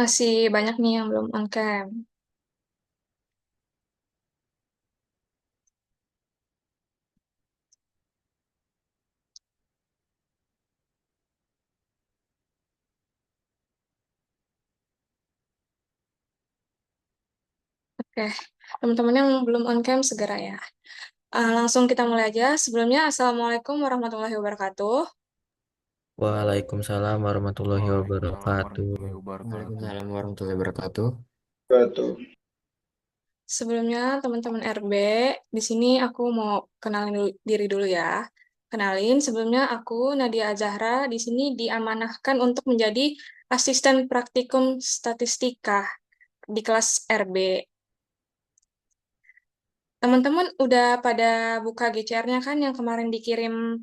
Masih banyak nih yang belum on cam. Oke, teman-teman yang belum on cam segera ya. Langsung kita mulai aja. Sebelumnya, Assalamualaikum warahmatullahi wabarakatuh. Waalaikumsalam warahmatullahi Waalaikumsalam wabarakatuh. warahmatullahi wabarakatuh. Waalaikumsalam warahmatullahi wabarakatuh. Betul. Sebelumnya, teman-teman RB, di sini aku mau kenalin diri dulu ya. Kenalin, sebelumnya aku Nadia Azahra, di sini diamanahkan untuk menjadi asisten praktikum statistika di kelas RB. Teman-teman udah pada buka GCR-nya kan yang kemarin dikirim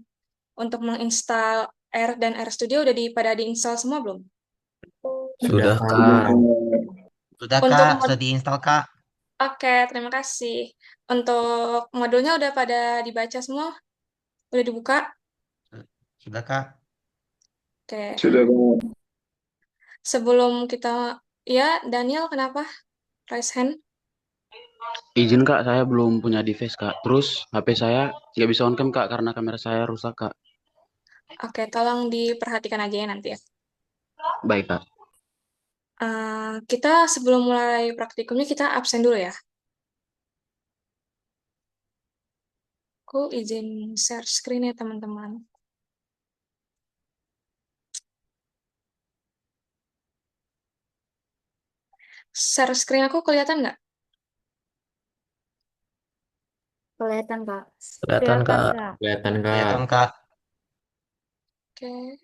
untuk menginstal R dan R Studio udah pada diinstal semua belum? Sudah, Sudah, Sudah Kak. Kak. Kak. Sudah Untuk Kak, sudah diinstal Kak. Oke, terima kasih. Untuk modulnya udah pada dibaca semua? Udah dibuka? Sudah Kak. Oke. Sudah Kak. Sebelum kita ya, Daniel kenapa? Raise hand. Izin Kak, saya belum punya device Kak. Terus HP saya nggak bisa on cam Kak karena kamera saya rusak Kak. Oke, tolong diperhatikan aja ya nanti ya. Baik Kak. Kita sebelum mulai praktikumnya kita absen dulu ya. Aku izin share screen ya teman-teman. Share screen aku kelihatan nggak? Kelihatan, Kak. Kelihatan, Kelihatan, Kak. Kak. Kelihatan, Kak. Kelihatan Kak. Oke.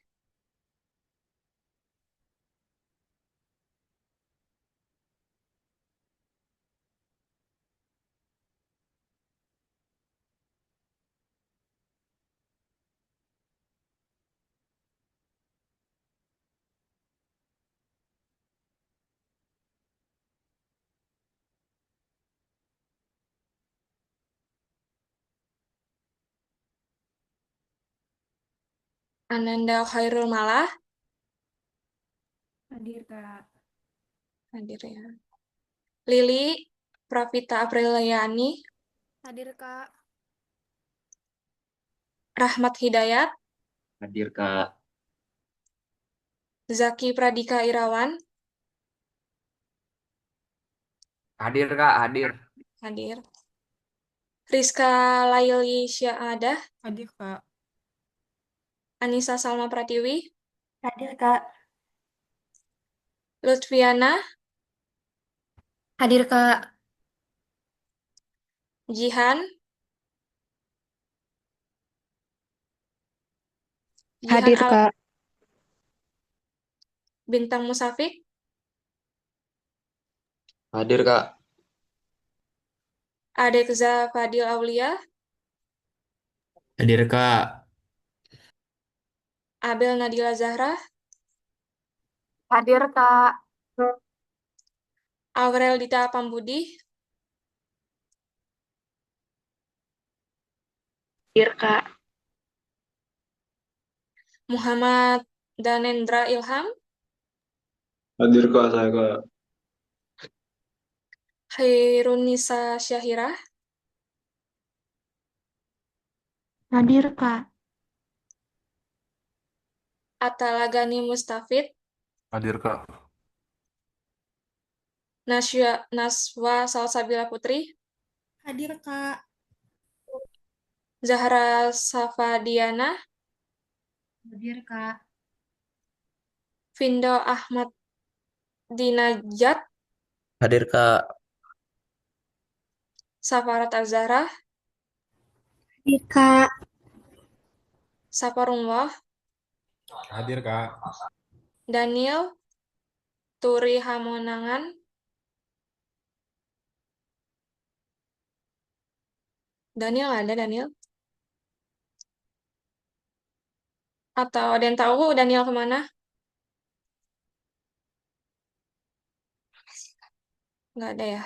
Ananda Khairul Malah Hadir, Kak. hadir ya. Lili Pravita Apriliani, Hadir, Kak. Rahmat Hidayat, Hadir, Kak. Zaki Pradika Irawan, Hadir, Kak. Hadir. hadir. Rizka Laili Syaadah, Hadir, Kak. Anissa Salma Pratiwi, Hadir, Kak. Lutfiana, Hadir, Kak. Jihan, Jihan Hadir, Al Kak. Bintang Musafik, Hadir, Kak. Adekza Fadil Aulia, Hadir, Kak. Abel Nadila Zahra, Hadir, Kak. Aurel Dita Pambudi, Hadir, Kak. Muhammad Danendra Ilham, Hadir Kak saya Kak. Khairunisa Syahira, Hadir, Kak. Atalagani Mustafid, Hadir Kak. Naswa Salsabila Putri, Hadir, Kak. Zahra Safadiana, Hadir, Kak. Vindo Ahmad Dinajat, Hadir, Kak. Safarat Azahra, Hadir, Kak. Saparullah, Hadir Kak. Daniel, Turi Hamonangan, Daniel ada Daniel? Atau ada yang tahu Daniel kemana? Nggak ada ya.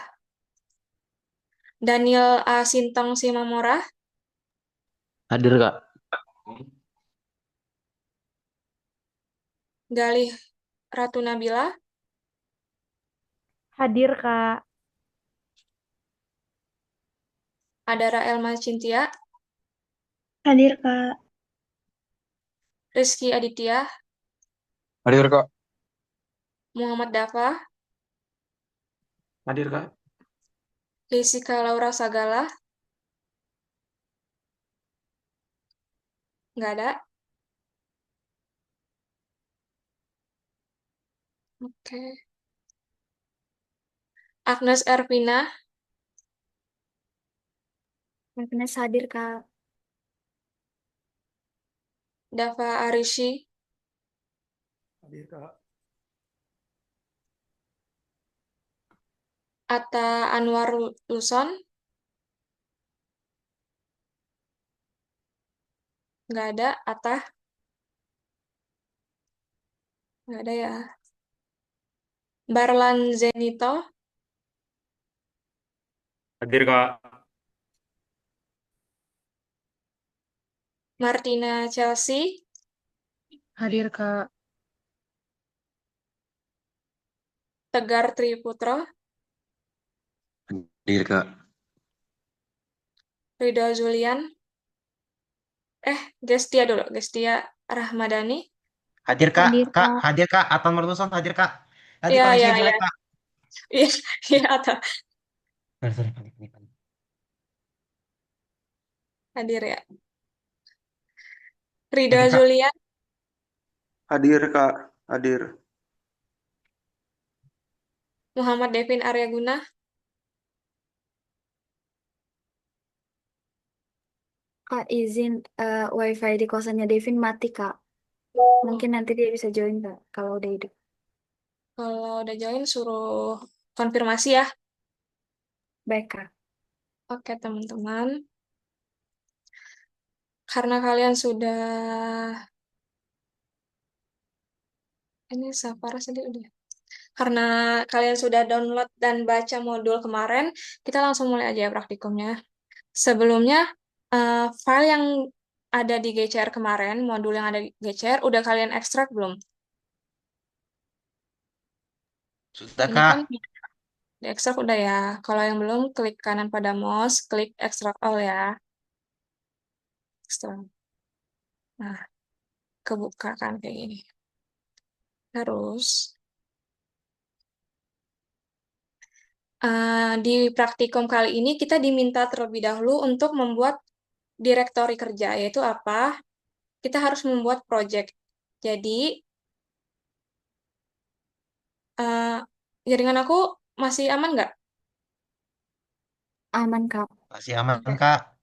Daniel A. Sintong Simamora, Hadir Kak. Galih Ratu Nabila, Hadir, Kak. Adara Elma Cintia, Hadir, Kak. Rizky Aditya, Hadir kak. Muhammad Dafa, Hadir kak. Jessica Laura Sagala, nggak ada. Oke. Agnes Ervina, Agnes hadir, Kak. Dava Arishi, Hadir kak. Atta Anwar Luson, nggak ada. Atta, nggak ada ya. Barlan Zenito, Hadir kak. Martina Chelsea, Hadir, Kak. Tegar Triputro, Hadir kak. Ridho Julian, Gestia dulu, Gestia Rahmadani. Hadir Kak. Hadir, Kak, Kak. hadir Kak. Atau Merluson hadir Kak. Nanti Iya, iya, koneksinya iya. jelek Kak. Iya, iya, Atta Sorry, sorry, panik. hadir ya. Ridho Hadir Kak. Julian, Hadir kak. Hadir. Muhammad Devin Aryaguna, Kak, izin wifi di kosannya Devin mati, Kak. Mungkin nanti dia bisa join, Kak, kalau udah hidup. kalau udah join suruh konfirmasi ya. Baik, Kak. Oke, teman-teman. Karena kalian sudah ini Safara sedih udah. Karena kalian sudah download dan baca modul kemarin, kita langsung mulai aja ya praktikumnya. Sebelumnya, file yang ada di GCR kemarin, modul yang ada di GCR, udah kalian ekstrak belum? Sudah Ini Kak. kan di ekstrak udah ya. Kalau yang belum, klik kanan pada mouse, klik ekstrak all ya. Ekstrak. Nah, kebuka kan kayak gini. Terus, di praktikum kali ini kita diminta terlebih dahulu untuk membuat direktori kerja, yaitu apa? Kita harus membuat project. Jadi, eh, jaringan aku masih aman nggak? Aman, Kak. Masih aman Oke. Kak.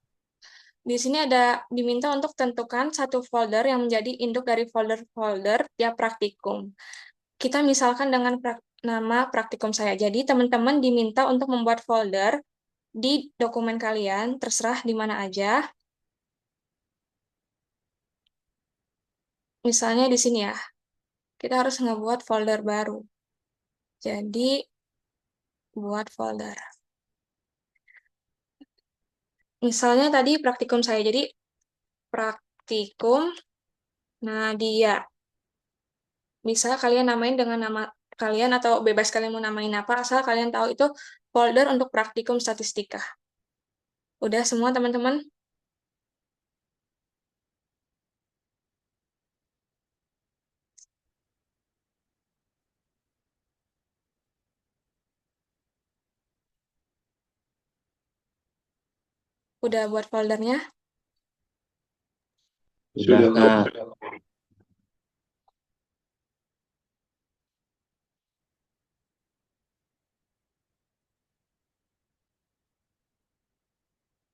Di sini ada diminta untuk tentukan satu folder yang menjadi induk dari folder-folder tiap praktikum. Kita misalkan dengan nama praktikum saya. Jadi, teman-teman diminta untuk membuat folder di dokumen kalian, terserah di mana aja. Misalnya di sini ya, kita harus ngebuat folder baru. Jadi, buat folder. Misalnya tadi praktikum saya, jadi praktikum Nadia. Bisa kalian namain dengan nama kalian atau bebas kalian mau namain apa, asal kalian tahu itu folder untuk praktikum statistika. Udah semua teman-teman? Udah buat foldernya? Sudah Sudah kak. kak.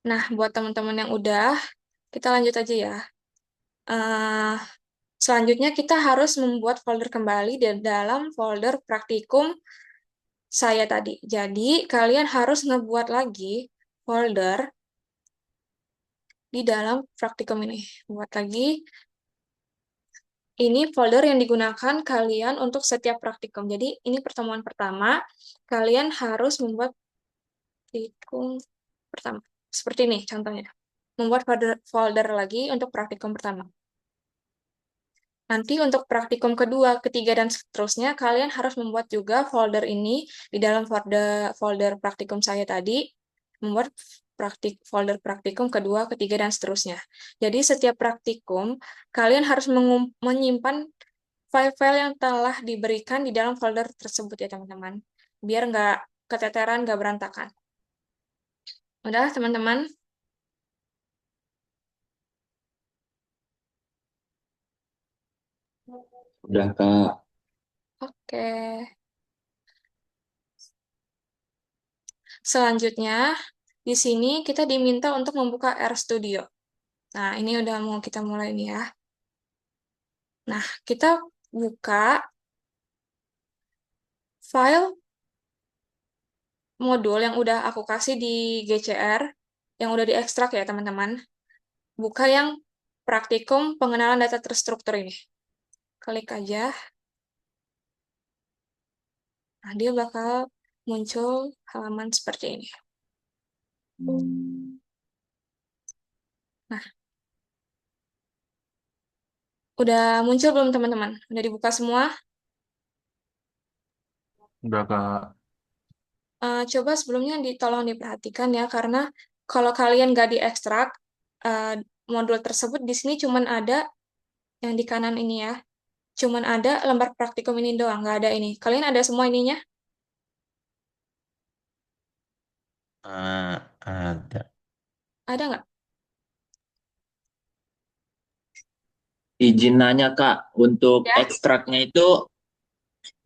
Nah, buat teman-teman yang udah, kita lanjut aja ya. Eh, Selanjutnya kita harus membuat folder kembali di dalam folder praktikum saya tadi. Jadi, kalian harus ngebuat lagi folder di dalam praktikum ini. Buat lagi, ini folder yang digunakan kalian untuk setiap praktikum. Jadi, ini pertemuan pertama, kalian harus membuat praktikum pertama. Seperti ini contohnya. Membuat folder lagi untuk praktikum pertama. Nanti untuk praktikum kedua, ketiga, dan seterusnya, kalian harus membuat juga folder ini di dalam folder praktikum saya tadi, membuat folder praktikum kedua, ketiga, dan seterusnya. Jadi setiap praktikum, kalian harus menyimpan file-file yang telah diberikan di dalam folder tersebut ya teman-teman. Biar nggak keteteran, nggak berantakan. Udah teman-teman? Udah Kak. Oke. Selanjutnya, di sini kita diminta untuk membuka RStudio. Nah, ini udah mau kita mulai nih ya. Nah, kita buka file modul yang udah aku kasih di GCR, yang udah diekstrak ya teman-teman. Buka yang praktikum pengenalan data terstruktur ini. Klik aja. Nah, dia bakal muncul halaman seperti ini. Nah, udah muncul belum teman-teman? Udah dibuka semua? Udah Kak. Coba sebelumnya tolong diperhatikan ya, karena kalau kalian nggak diekstrak, eh, modul tersebut di sini cuman ada yang di kanan ini ya. Cuman ada lembar praktikum ini doang, nggak ada ini. Kalian ada semua ininya? Ada. Ada nggak? Izin nanya Kak, untuk Ya? ekstraknya itu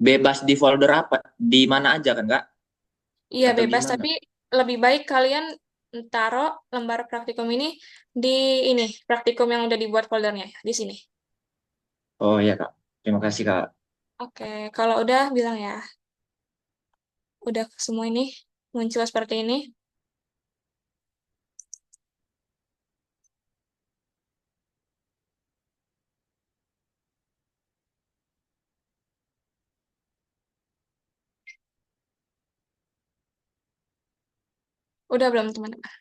bebas di folder apa? Di mana aja kan Kak? Iya Atau bebas, gimana? tapi lebih baik kalian taruh lembar praktikum ini di ini, praktikum yang udah dibuat foldernya, di sini. Oh ya Kak, terima kasih Kak. Oke, kalau udah bilang ya. Udah semua ini muncul seperti ini. Udah belum teman-teman?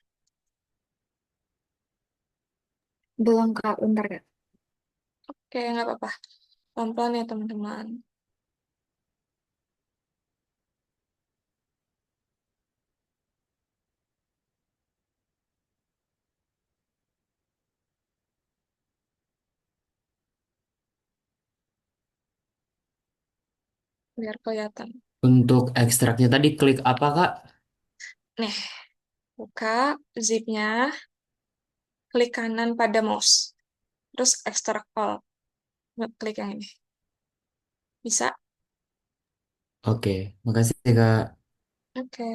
Belum Kak, bentar Kak. Oke, nggak apa-apa. Pelan-pelan ya teman-teman. Biar kelihatan. Untuk ekstraknya tadi klik apa, Kak? Nih, buka zipnya, klik kanan pada mouse. Terus extract all. Klik yang ini. Bisa? Oke, makasih Kak. Oke.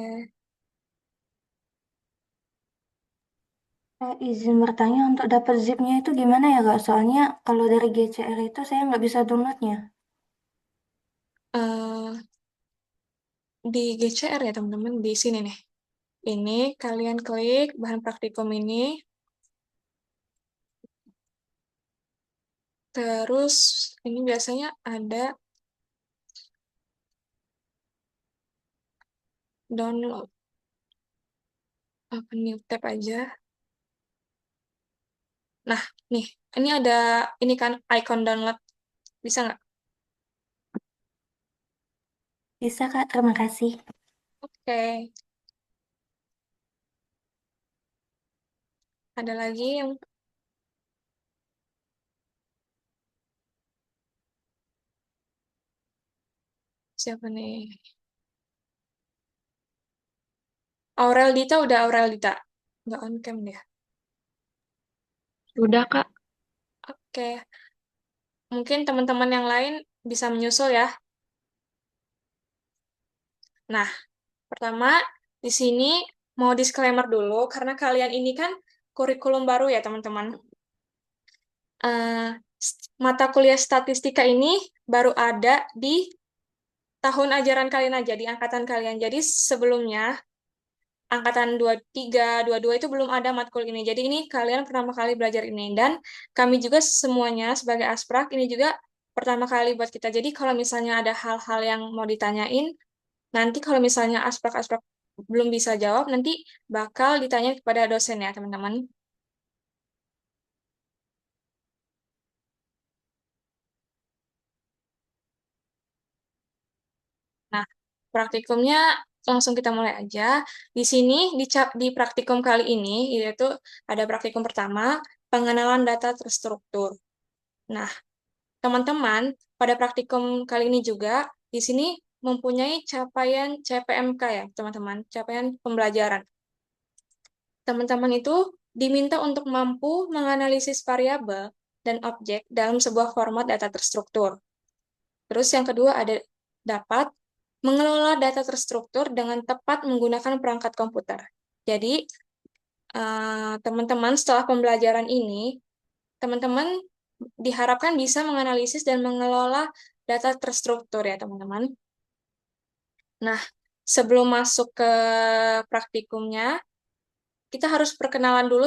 Izin bertanya untuk dapat zipnya itu gimana ya Kak? Soalnya kalau dari GCR itu saya nggak bisa downloadnya. Eh, di GCR ya teman-teman, di sini nih. Ini kalian klik bahan praktikum ini. Terus ini biasanya ada download. Open new tab aja. Nah, nih, ini ada ini kan icon download. Bisa nggak? Bisa Kak, terima kasih. Oke. Ada lagi yang siapa nih? Aurel Dita udah Aurel Dita. Nggak on cam dia. Udah, Kak. Oke. Mungkin teman-teman yang lain bisa menyusul ya. Nah, pertama di sini mau disclaimer dulu karena kalian ini kan kurikulum baru ya teman-teman. Eh, mata kuliah statistika ini baru ada di tahun ajaran kalian aja, di angkatan kalian. Jadi sebelumnya angkatan 23, 22 itu belum ada matkul ini. Jadi ini kalian pertama kali belajar ini. Dan kami juga semuanya sebagai asprak ini juga pertama kali buat kita. Jadi kalau misalnya ada hal-hal yang mau ditanyain, nanti kalau misalnya asprak-asprak belum bisa jawab, nanti bakal ditanya kepada dosen ya teman-teman. Nah, praktikumnya langsung kita mulai aja. Di sini, di praktikum kali ini, yaitu ada praktikum pertama, pengenalan data terstruktur. Nah, teman-teman, pada praktikum kali ini juga, di sini mempunyai capaian CPMK ya, teman-teman, capaian pembelajaran. Teman-teman itu diminta untuk mampu menganalisis variabel dan objek dalam sebuah format data terstruktur. Terus yang kedua ada dapat mengelola data terstruktur dengan tepat menggunakan perangkat komputer. Jadi, teman-teman setelah pembelajaran ini, teman-teman diharapkan bisa menganalisis dan mengelola data terstruktur ya, teman-teman. Nah, sebelum masuk ke praktikumnya, kita harus pengenalan dulu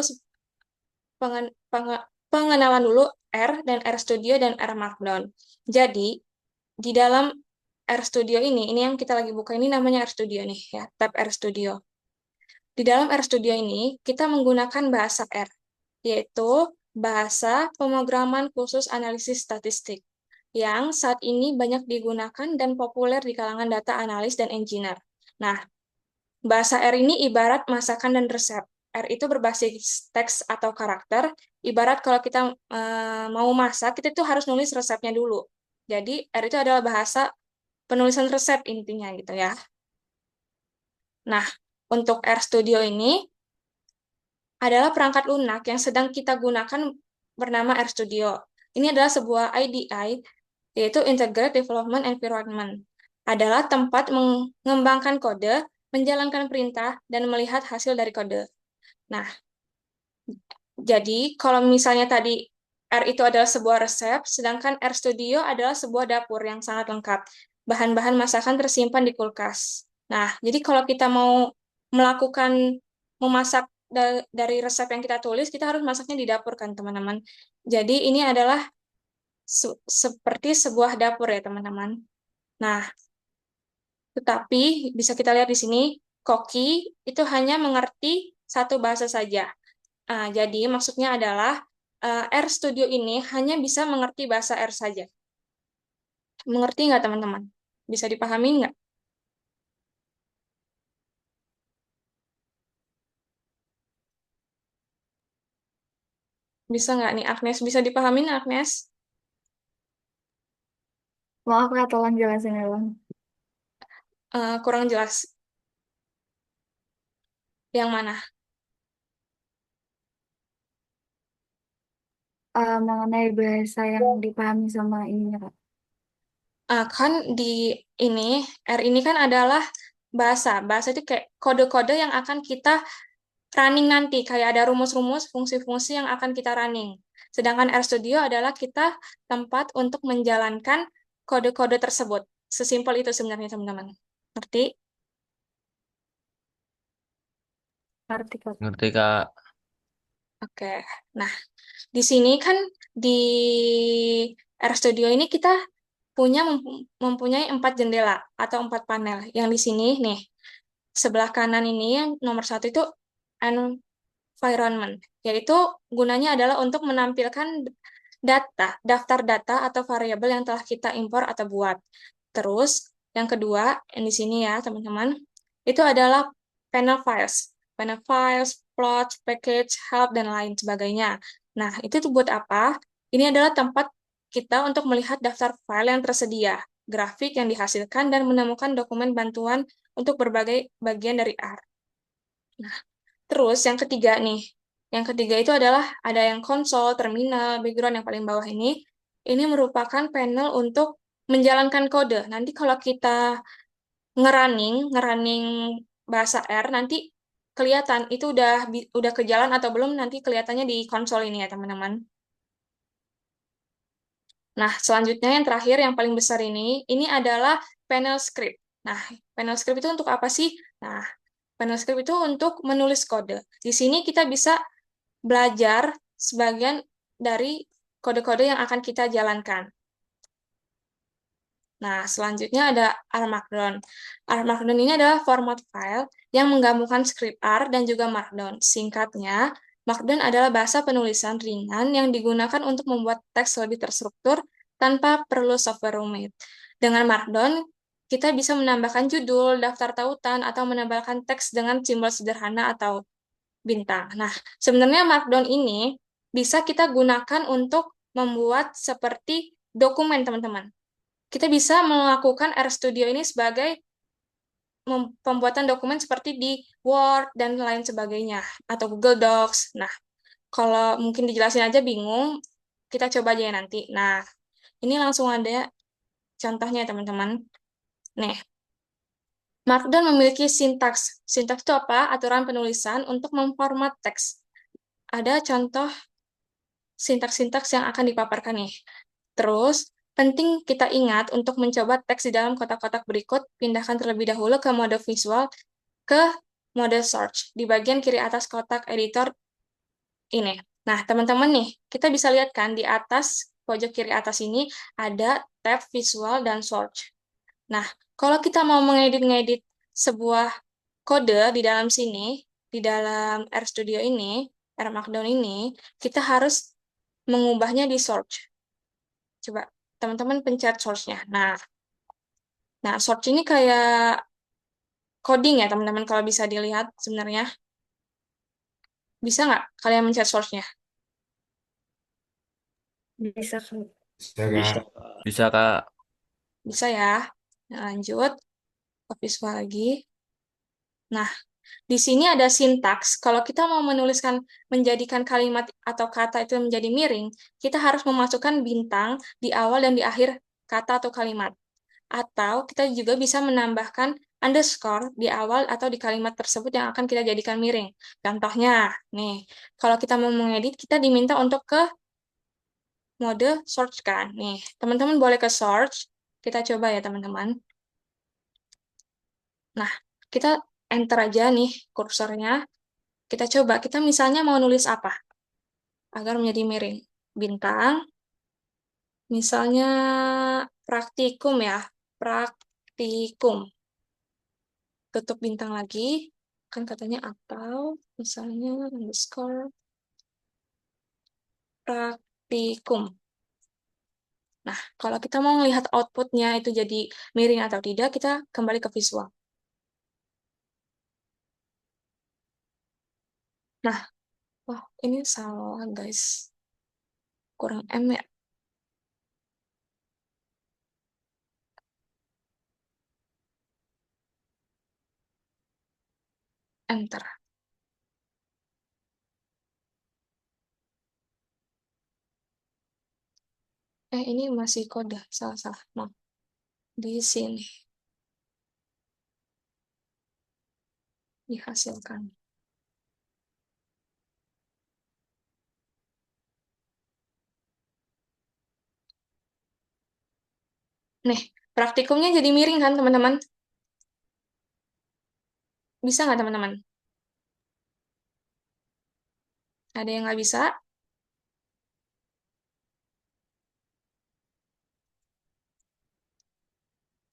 R dan R Studio dan R Markdown. Jadi, di dalam R Studio ini yang kita lagi buka ini namanya R Studio nih ya, tab R Studio. Di dalam R Studio ini, kita menggunakan bahasa R, yaitu bahasa pemrograman khusus analisis statistik, yang saat ini banyak digunakan dan populer di kalangan data analis dan engineer. Nah, bahasa R ini ibarat masakan dan resep. R itu berbasis teks atau karakter. Ibarat kalau kita mau masak, kita tuh harus nulis resepnya dulu. Jadi, R itu adalah bahasa penulisan resep intinya gitu ya. Nah, untuk R Studio ini adalah perangkat lunak yang sedang kita gunakan bernama R Studio. Ini adalah sebuah IDE, yaitu Integrated Development Environment. Adalah tempat mengembangkan kode, menjalankan perintah, dan melihat hasil dari kode. Nah, jadi kalau misalnya tadi R itu adalah sebuah resep, sedangkan R Studio adalah sebuah dapur yang sangat lengkap. Bahan-bahan masakan tersimpan di kulkas. Nah, jadi kalau kita mau memasak dari resep yang kita tulis, kita harus masaknya di dapur kan, teman-teman. Jadi ini adalah seperti sebuah dapur ya, teman-teman. Nah, tetapi bisa kita lihat di sini, Koki itu hanya mengerti satu bahasa saja. Jadi maksudnya adalah R Studio ini hanya bisa mengerti bahasa R saja. Mengerti nggak teman-teman? Bisa dipahami nggak? Bisa nggak nih Agnes? Bisa dipahami nggak Agnes? Maaf Kak, tolong jelasin ya Bang. Kurang jelas. Yang mana? Mengenai bahasa yang dipahami sama ininya Kak. Kan di ini, R ini kan adalah bahasa. Bahasa itu kayak kode-kode yang akan kita running nanti. Kayak ada rumus-rumus, fungsi-fungsi yang akan kita running. Sedangkan R Studio adalah kita tempat untuk menjalankan kode-kode tersebut. Sesimpel itu sebenarnya teman-teman. Ngerti? Ngerti Kak. Ngerti, Kak. Oke. Nah, di sini kan di R Studio ini kita mempunyai 4 jendela atau 4 panel. Yang di sini nih, sebelah kanan ini yang nomor 1 itu environment, yaitu gunanya adalah untuk menampilkan daftar data atau variabel yang telah kita impor atau buat. Terus, yang kedua, yang di sini ya teman-teman, itu adalah panel files. Panel files, plot, package, help, dan lain sebagainya. Nah, itu tuh buat apa? Ini adalah tempat kita untuk melihat daftar file yang tersedia, grafik yang dihasilkan, dan menemukan dokumen bantuan untuk berbagai bagian dari R. Nah, terus yang ketiga nih, yang ketiga itu adalah ada yang konsol, terminal, background yang paling bawah ini. Ini merupakan panel untuk menjalankan kode. Nanti kalau kita ngerunning bahasa R, nanti kelihatan itu udah ke jalan atau belum, nanti kelihatannya di konsol ini ya teman-teman. Nah, selanjutnya yang terakhir, yang paling besar ini adalah panel script. Nah, panel script itu untuk apa sih? Nah, panel script itu untuk menulis kode. Di sini kita bisa belajar sebagian dari kode-kode yang akan kita jalankan. Nah, selanjutnya ada R Markdown. R Markdown ini adalah format file yang menggabungkan script R dan juga Markdown. Singkatnya, Markdown adalah bahasa penulisan ringan yang digunakan untuk membuat teks lebih terstruktur tanpa perlu software rumit. Dengan Markdown, kita bisa menambahkan judul, daftar tautan, atau menambahkan teks dengan simbol sederhana atau bintang. Nah, sebenarnya Markdown ini bisa kita gunakan untuk membuat seperti dokumen, teman-teman. Kita bisa melakukan RStudio ini sebagai pembuatan dokumen seperti di Word dan lain sebagainya, atau Google Docs. Nah, kalau mungkin dijelasin aja bingung, kita coba aja ya nanti. Nah, ini langsung ada contohnya, teman-teman. Nih, Markdown memiliki sintaks. Sintaks itu apa? Aturan penulisan untuk memformat teks. Ada contoh sintaks-sintaks yang akan dipaparkan nih. Terus, penting kita ingat untuk mencoba teks di dalam kotak-kotak berikut, pindahkan terlebih dahulu ke mode visual, ke mode search, di bagian kiri atas kotak editor ini. Nah, teman-teman nih, kita bisa lihat kan di atas, pojok kiri atas ini, ada tab visual dan search. Nah, kalau kita mau mengedit-ngedit sebuah kode di dalam sini, di dalam RStudio ini, Markdown ini, kita harus mengubahnya di search. Coba teman-teman pencet search-nya. Nah, search ini kayak coding ya, teman-teman, kalau bisa dilihat sebenarnya. Bisa nggak kalian mencet search-nya? Bisa, Kak. Bisa. Bisa, Kak. Bisa ya. Nah, lanjut ke visual lagi. Nah, di sini ada sintaks. Kalau kita mau menjadikan kalimat atau kata itu menjadi miring, kita harus memasukkan bintang di awal dan di akhir kata atau kalimat. Atau kita juga bisa menambahkan underscore di awal atau di kalimat tersebut yang akan kita jadikan miring. Contohnya, nih, kalau kita mau mengedit, kita diminta untuk ke mode search kan. Nih, teman-teman boleh ke search. Kita coba ya, teman-teman. Nah, kita enter aja nih kursornya. Kita coba, kita misalnya mau nulis apa agar menjadi miring. Bintang, misalnya praktikum ya, praktikum. Tutup bintang lagi, kan katanya atau misalnya underscore praktikum. Nah, kalau kita mau melihat outputnya itu jadi miring atau tidak, kita kembali ke visual. Nah, wah ini salah guys. Kurang M ya. Enter. Ini masih kode, salah-salah. Nah, di sini dihasilkan. Nih, praktikumnya jadi miring kan, teman-teman? Bisa nggak, teman-teman? Ada yang nggak bisa?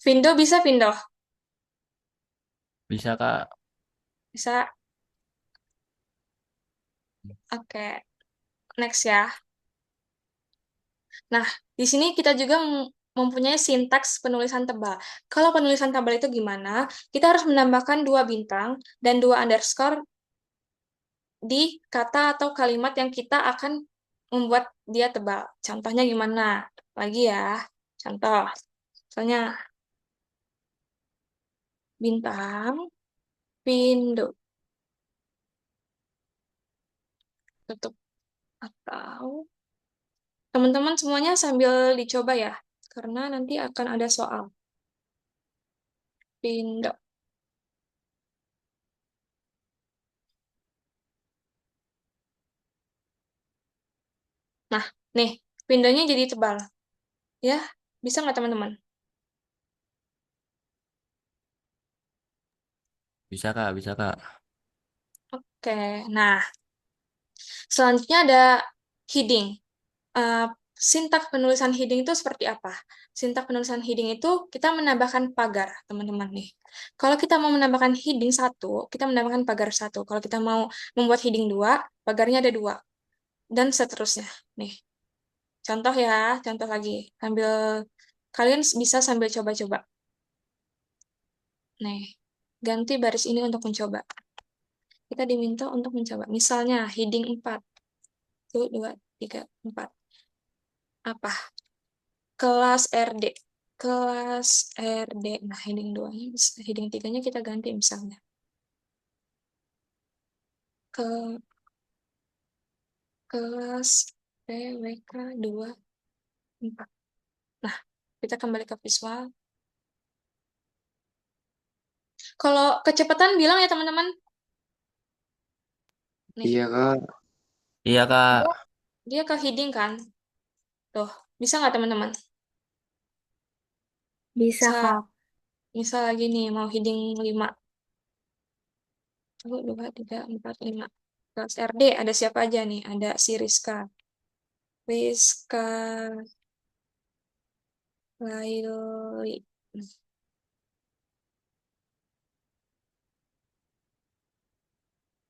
Vindo bisa, Vindo? Bisa, Kak. Bisa. Oke, next ya. Nah, di sini kita juga mempunyai sintaks penulisan tebal. Kalau penulisan tebal itu gimana? Kita harus menambahkan 2 bintang dan 2 underscore di kata atau kalimat yang kita akan membuat dia tebal. Contohnya gimana? Lagi ya, contoh. Misalnya, bintang, pindu. Tutup. Atau, teman-teman semuanya sambil dicoba ya, karena nanti akan ada soal. Pindu. Nah, nih, pindonya jadi tebal. Ya, bisa nggak teman-teman? Bisa, Kak. Bisa, Kak. Oke, nah, selanjutnya ada heading. Eh, Sintaks penulisan heading itu seperti apa? Sintaks penulisan heading itu kita menambahkan pagar, teman-teman nih. Kalau kita mau menambahkan heading 1, kita menambahkan pagar 1. Kalau kita mau membuat heading 2, pagarnya ada 2. Dan seterusnya. Nih, contoh ya, contoh lagi. Kalian bisa sambil coba-coba. Nih, ganti baris ini untuk mencoba. Kita diminta untuk mencoba. Misalnya, heading 4. 1, 2, 3, 4. Apa? Kelas RD. Kelas RD. Nah, heading 2-nya, heading 3-nya kita ganti misalnya. Ke kelas PWK 2, 4. Nah, kita kembali ke visual. Kalau kecepatan bilang ya teman-teman. Nih, Iya, Kak. Iya, Kak. dia ke heading kan? Tuh, bisa nggak teman-teman? Bisa, Bisa, Kak. misal lagi nih, mau heading 5. 1, 2, 3, 4, 5. Kelas RD ada siapa aja nih? Ada si Rizka. Rizka Laili.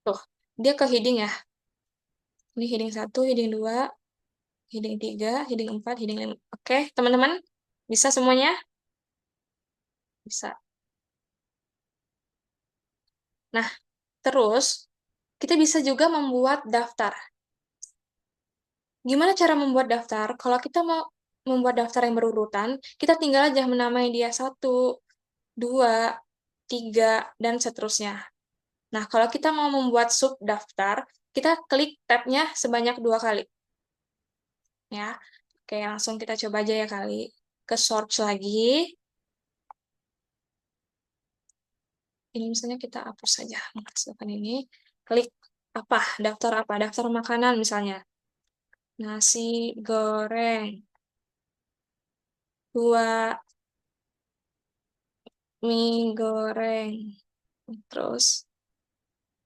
Tuh, dia ke heading ya. Ini heading 1, heading 2, heading 3, heading 4, heading 5. Oke, teman-teman? Bisa semuanya? Bisa. Nah, terus kita bisa juga membuat daftar. Gimana cara membuat daftar? Kalau kita mau membuat daftar yang berurutan, kita tinggal aja menamai dia 1, 2, 3, dan seterusnya. Nah, kalau kita mau membuat sub daftar, kita klik tab-nya sebanyak 2 kali. Ya, oke, langsung kita coba aja ya kali. Ke search lagi. Ini misalnya kita hapus saja menghasilkan ini. Klik apa? Daftar apa? Daftar makanan misalnya. Nasi goreng. 2 mie goreng. Terus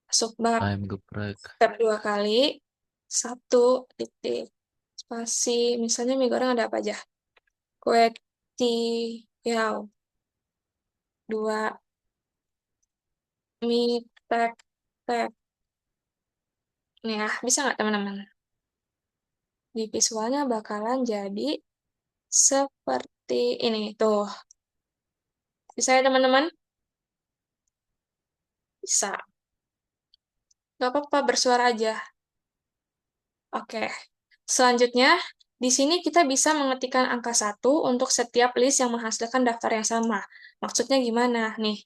masuk bar. Ayam geprek. Tab 2 kali. 1 titik. Spasi. Misalnya mie goreng ada apa aja? Kue tiaw. 2 mie tek tek. Nih ya, bisa nggak teman-teman? Di visualnya bakalan jadi seperti ini. Tuh, bisa ya teman-teman? Bisa. Nggak apa-apa, bersuara aja. Oke. Selanjutnya, di sini kita bisa mengetikkan angka 1 untuk setiap list yang menghasilkan daftar yang sama. Maksudnya gimana? Nih,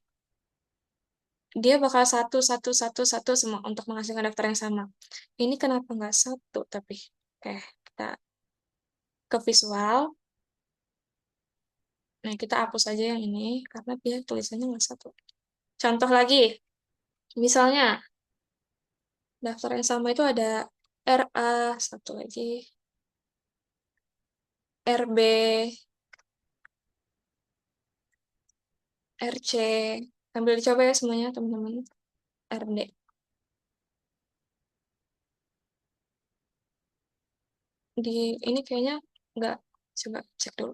dia bakal 1, 1, 1, 1 semua untuk menghasilkan daftar yang sama. Ini kenapa nggak 1 tapi? Oke, kita ke visual. Nah, kita hapus aja yang ini, karena dia tulisannya nggak 1. Contoh lagi, misalnya, daftar yang sama itu ada RA, satu lagi, RB, RC, sambil dicoba ya semuanya teman-teman, RD. Di ini kayaknya nggak, coba cek dulu.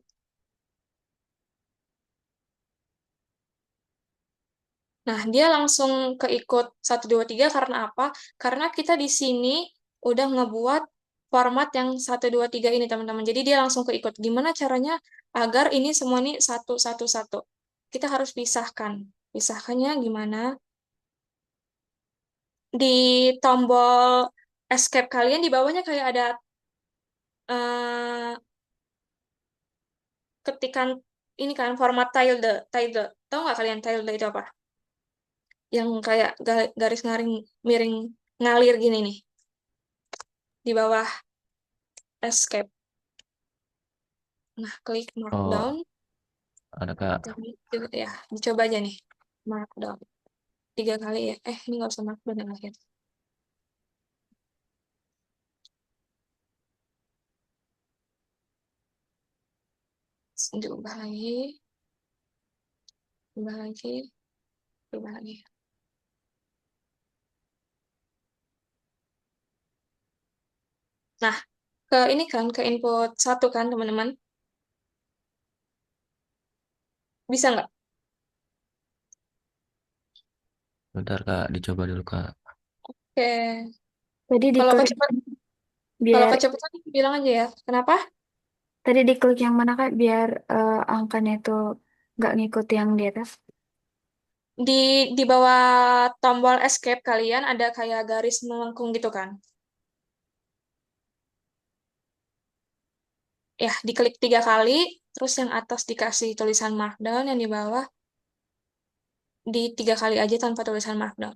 Nah, dia langsung keikut 1, 2, 3 karena apa? Karena kita di sini udah ngebuat format yang 1, 2, 3 ini, teman-teman. Jadi dia langsung keikut. Gimana caranya agar ini semua ini 1, 1, 1? Kita harus pisahkan. Pisahkannya gimana? Di tombol escape kalian di bawahnya kayak ada eh, ketikan ini kan format tilde, tilde. Tahu nggak kalian tilde itu apa? Yang kayak garis miring ngalir gini nih di bawah escape. Nah, klik Oh, markdown. ada, Kak. Ya, dicoba aja nih. Markdown. 3 kali ya. Ini nggak usah markdown yang akhir. Diubah lagi. Ubah lagi. Ubah lagi. Nah, ke ini kan, ke input 1 kan, teman-teman. Bisa nggak? Bentar, Kak. Dicoba dulu, Kak. Oke. Tadi Kalau diklik kecepatan, biar bilang aja ya. Kenapa? tadi diklik yang mana Kak biar angkanya itu nggak ngikut yang di atas. di bawah tombol escape kalian ada kayak garis melengkung gitu kan. Ya, diklik 3 kali, terus yang atas dikasih tulisan markdown, yang di bawah di 3 kali aja tanpa tulisan markdown.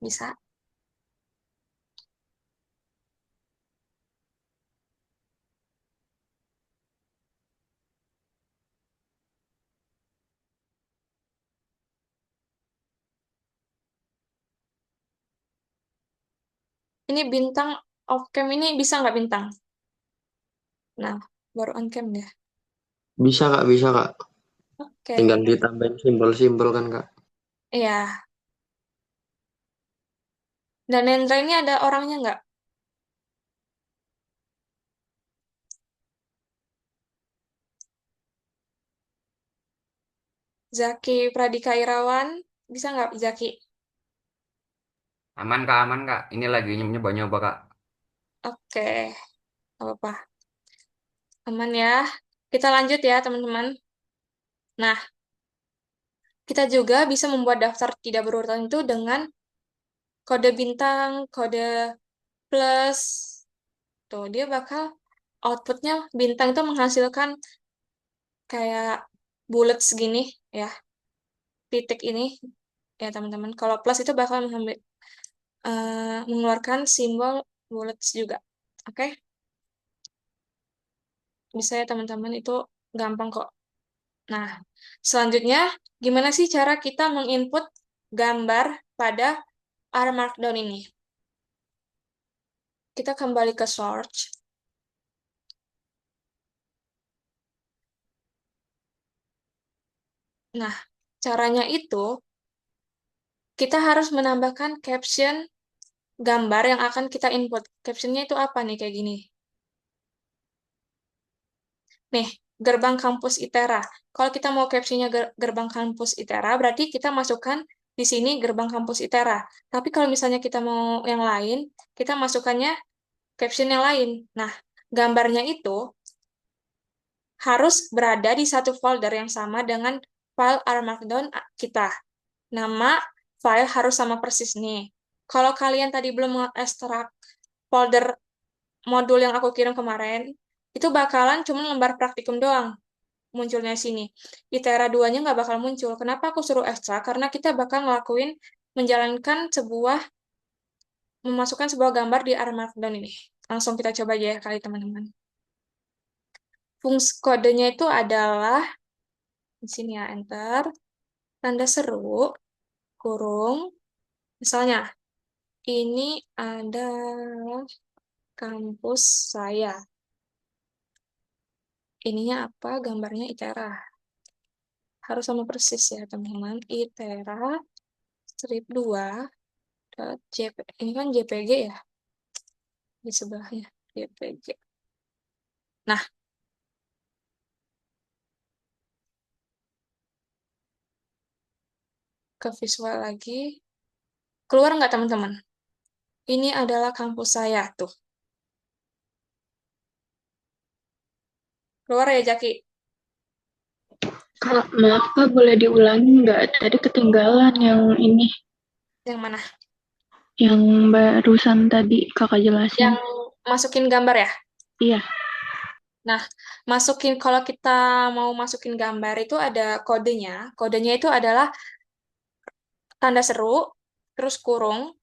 Bisa. Ini bintang off cam ini bisa nggak bintang? Nah, baru on cam deh. Bisa kak. Oke. Tinggal ditambahin simbol-simbol kan kak. Iya. Dan Nendra ini ada orangnya nggak? Zaki Pradika Irawan, bisa nggak Zaki? Aman kak. Ini lagi nyoba-nyoba kak. Oke, nggak apa-apa. Aman ya. Kita lanjut ya, teman-teman. Nah, kita juga bisa membuat daftar tidak berurutan itu dengan kode bintang, kode plus. Tuh, dia bakal outputnya bintang itu menghasilkan kayak bulat segini ya, titik ini ya teman-teman. Kalau plus itu bakal mengeluarkan simbol bulat juga. Oke? Bisa ya teman-teman, itu gampang kok. Nah, selanjutnya gimana sih cara kita menginput gambar pada R Markdown ini? Kita kembali ke search. Nah, caranya itu kita harus menambahkan caption gambar yang akan kita input. Captionnya itu apa nih, kayak gini. Nih, gerbang kampus ITERA. Kalau kita mau captionnya gerbang kampus ITERA, berarti kita masukkan di sini gerbang kampus ITERA. Tapi kalau misalnya kita mau yang lain, kita masukkannya caption yang lain. Nah, gambarnya itu harus berada di satu folder yang sama dengan file R Markdown kita. Nama file harus sama persis nih. Kalau kalian tadi belum mengekstrak folder modul yang aku kirim kemarin, itu bakalan cuma lembar praktikum doang munculnya sini. ITERA 2-nya nggak bakal muncul. Kenapa aku suruh ekstrak? Karena kita bakal memasukkan sebuah gambar di R Markdown ini. Langsung kita coba aja ya kali teman-teman. Fungsi kodenya itu adalah, di sini ya, enter, tanda seru, kurung, misalnya, ini adalah kampus saya. Ininya apa? Gambarnya ITERA. Harus sama persis ya, teman-teman. ITERA strip 2 ini kan JPG ya, di sebelahnya JPG. Nah, ke visual lagi. Keluar nggak, teman-teman? Ini adalah kampus saya, tuh. Keluar ya, Jaki? Kak, maaf Kak, boleh diulangi nggak? Tadi ketinggalan yang ini, Yang mana? yang barusan tadi Kakak jelasin. Yang masukin gambar ya? Iya. Nah, kalau kita mau masukin gambar itu ada kodenya. Kodenya itu adalah tanda seru, terus kurung,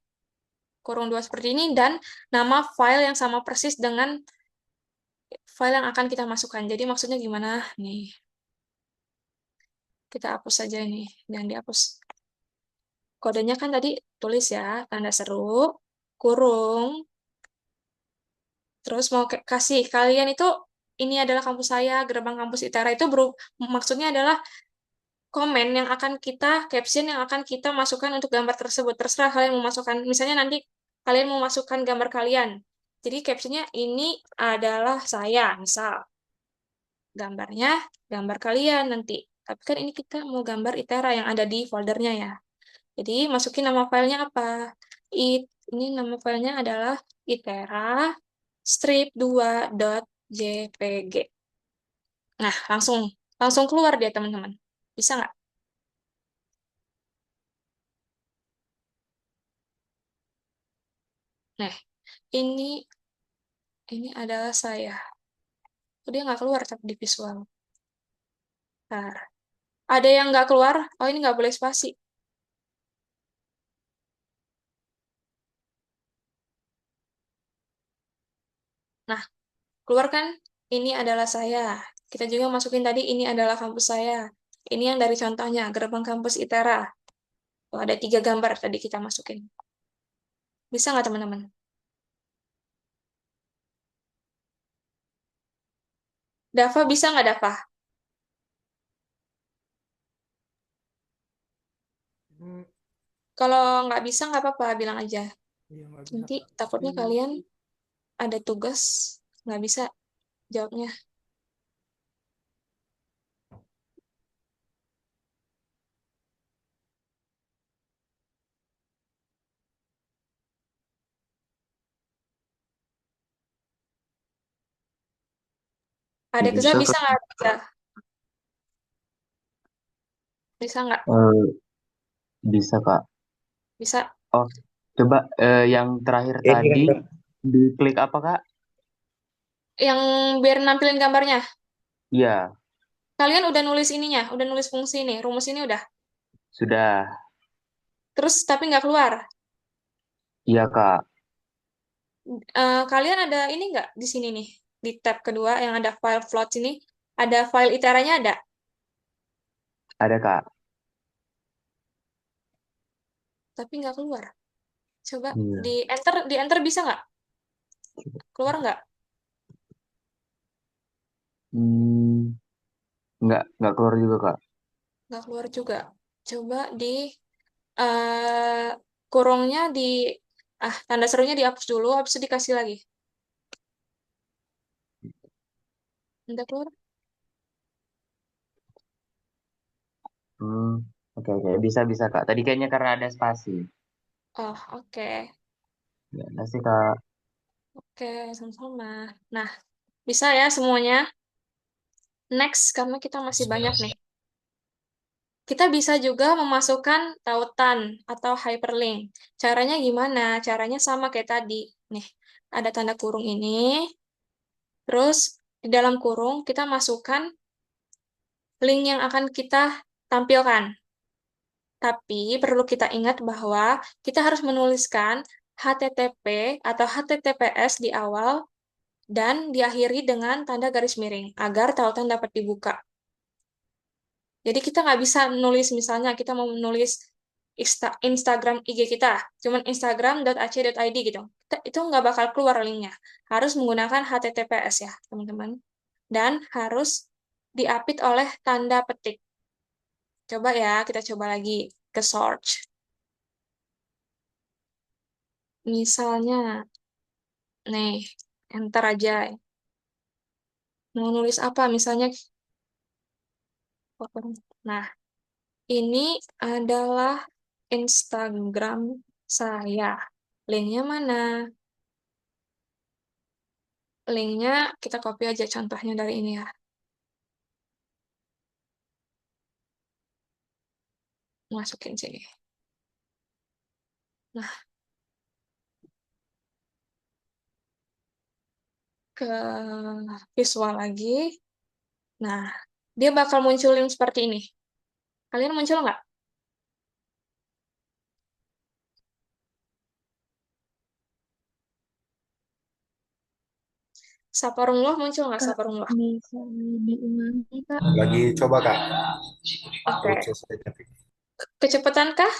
kurung 2 seperti ini, dan nama file yang sama persis dengan file yang akan kita masukkan. Jadi maksudnya gimana? Nih, kita hapus saja ini, jangan dihapus. Kodenya kan tadi tulis ya, tanda seru, kurung, terus mau kasih kalian itu, ini adalah kampus saya, gerbang kampus ITERA itu maksudnya adalah caption yang akan kita masukkan untuk gambar tersebut. Terserah kalian mau masukkan, misalnya nanti kalian mau masukkan gambar kalian. Jadi captionnya ini adalah saya, misal. Gambarnya, gambar kalian nanti. Tapi kan ini kita mau gambar ITERA yang ada di foldernya ya. Jadi masukin nama filenya apa? Ini nama filenya adalah ITERA strip 2.jpg. Nah, langsung langsung keluar dia, teman-teman. Bisa nggak? Nah, ini ini adalah saya. Oh, dia nggak keluar tapi di visual. Nah, ada yang nggak keluar? Oh, ini nggak boleh spasi. Nah, keluar kan? Ini adalah saya. Kita juga masukin tadi, ini adalah kampus saya. Ini yang dari contohnya, gerbang kampus ITERA. Oh, ada 3 gambar tadi kita masukin. Bisa nggak, teman-teman? Dava, bisa nggak, Dava? Hmm, Kalau nggak bisa, nggak apa-apa, bilang aja. iya nggak bisa Nanti Kak. takutnya kalian ada tugas, nggak bisa jawabnya. Ada Bisa bisa Kak. nggak? Bisa. Bisa nggak? Bisa Kak. Bisa. Oh, coba yang terakhir Ini kan tadi Kak. diklik apa Kak? Yang biar nampilin gambarnya. Iya, Kalian udah nulis ininya, udah nulis fungsi ini, rumus ini udah. sudah. Terus tapi nggak keluar. Iya Kak. Kalian ada ini nggak di sini nih, di tab kedua yang ada file float ini, ada file iteranya ada, Ada Kak. tapi nggak keluar. Coba Iya. di enter bisa nggak? Keluar nggak? Hmm, nggak keluar juga Kak. Nggak keluar juga. Coba di eh kurungnya tanda serunya dihapus dulu, habis itu dikasih lagi. Udah keluar? Hmm, oke oke bisa Kak. Tadi kayaknya karena ada spasi. Oh, oke. Ya, sih Kak. Oke, sama-sama. Nah, bisa ya semuanya. Next, karena kita masih banyak nih. Kita bisa juga memasukkan tautan atau hyperlink. Caranya gimana? Caranya sama kayak tadi. Nih, ada tanda kurung ini. Terus, di dalam kurung kita masukkan link yang akan kita tampilkan. Tapi perlu kita ingat bahwa kita harus menuliskan HTTP atau HTTPS di awal dan diakhiri dengan tanda garis miring agar tautan dapat dibuka. Jadi kita nggak bisa nulis misalnya kita mau menulis Instagram IG kita, cuman instagram.ac.id gitu. Itu nggak bakal keluar linknya. Harus menggunakan HTTPS ya, teman-teman. Dan harus diapit oleh tanda petik. Coba ya, kita coba lagi ke search. Misalnya, nih, enter aja. Mau nulis apa? Misalnya, nah, ini adalah Instagram saya. Linknya mana? Linknya kita copy aja contohnya dari ini ya. Masukin sini. Nah, ke visual lagi. Nah, dia bakal munculin seperti ini. Kalian muncul nggak? Saparullah muncul nggak Kak, Saparullah? bisa diulangi, Kak? Lagi coba Kak. Oke. Proses aja. Kecepatan kah?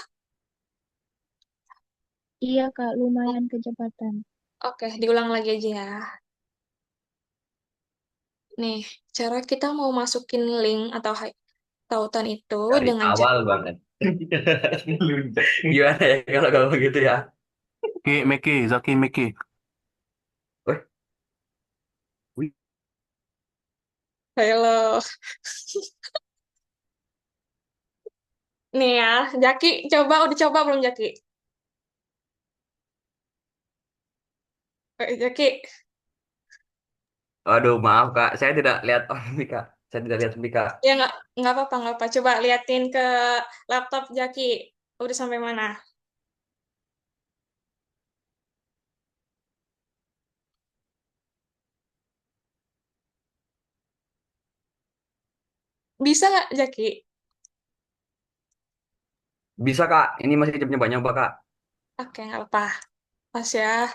Iya, Kak, lumayan kecepatan. Oke, diulang lagi aja ya. Nih, cara kita mau masukin link atau tautan itu Dari dengan awal cara banget. Gimana ya kalau kamu gitu ya? Meki, Zaki Meki. Weh, wih, Halo. Nih ya, Jaki udah coba belum Jaki? Jaki, aduh maaf Kak, saya tidak lihat orang ini Kak. Saya tidak lihat Vika. Ya nggak apa-apa, nggak apa. Coba liatin ke laptop Jaki. Udah sampai mana? Bisa nggak Jaki? Bisa Kak, ini masih nyoba-nyoba Kak. Oke, nggak apa-apa. Pas ya.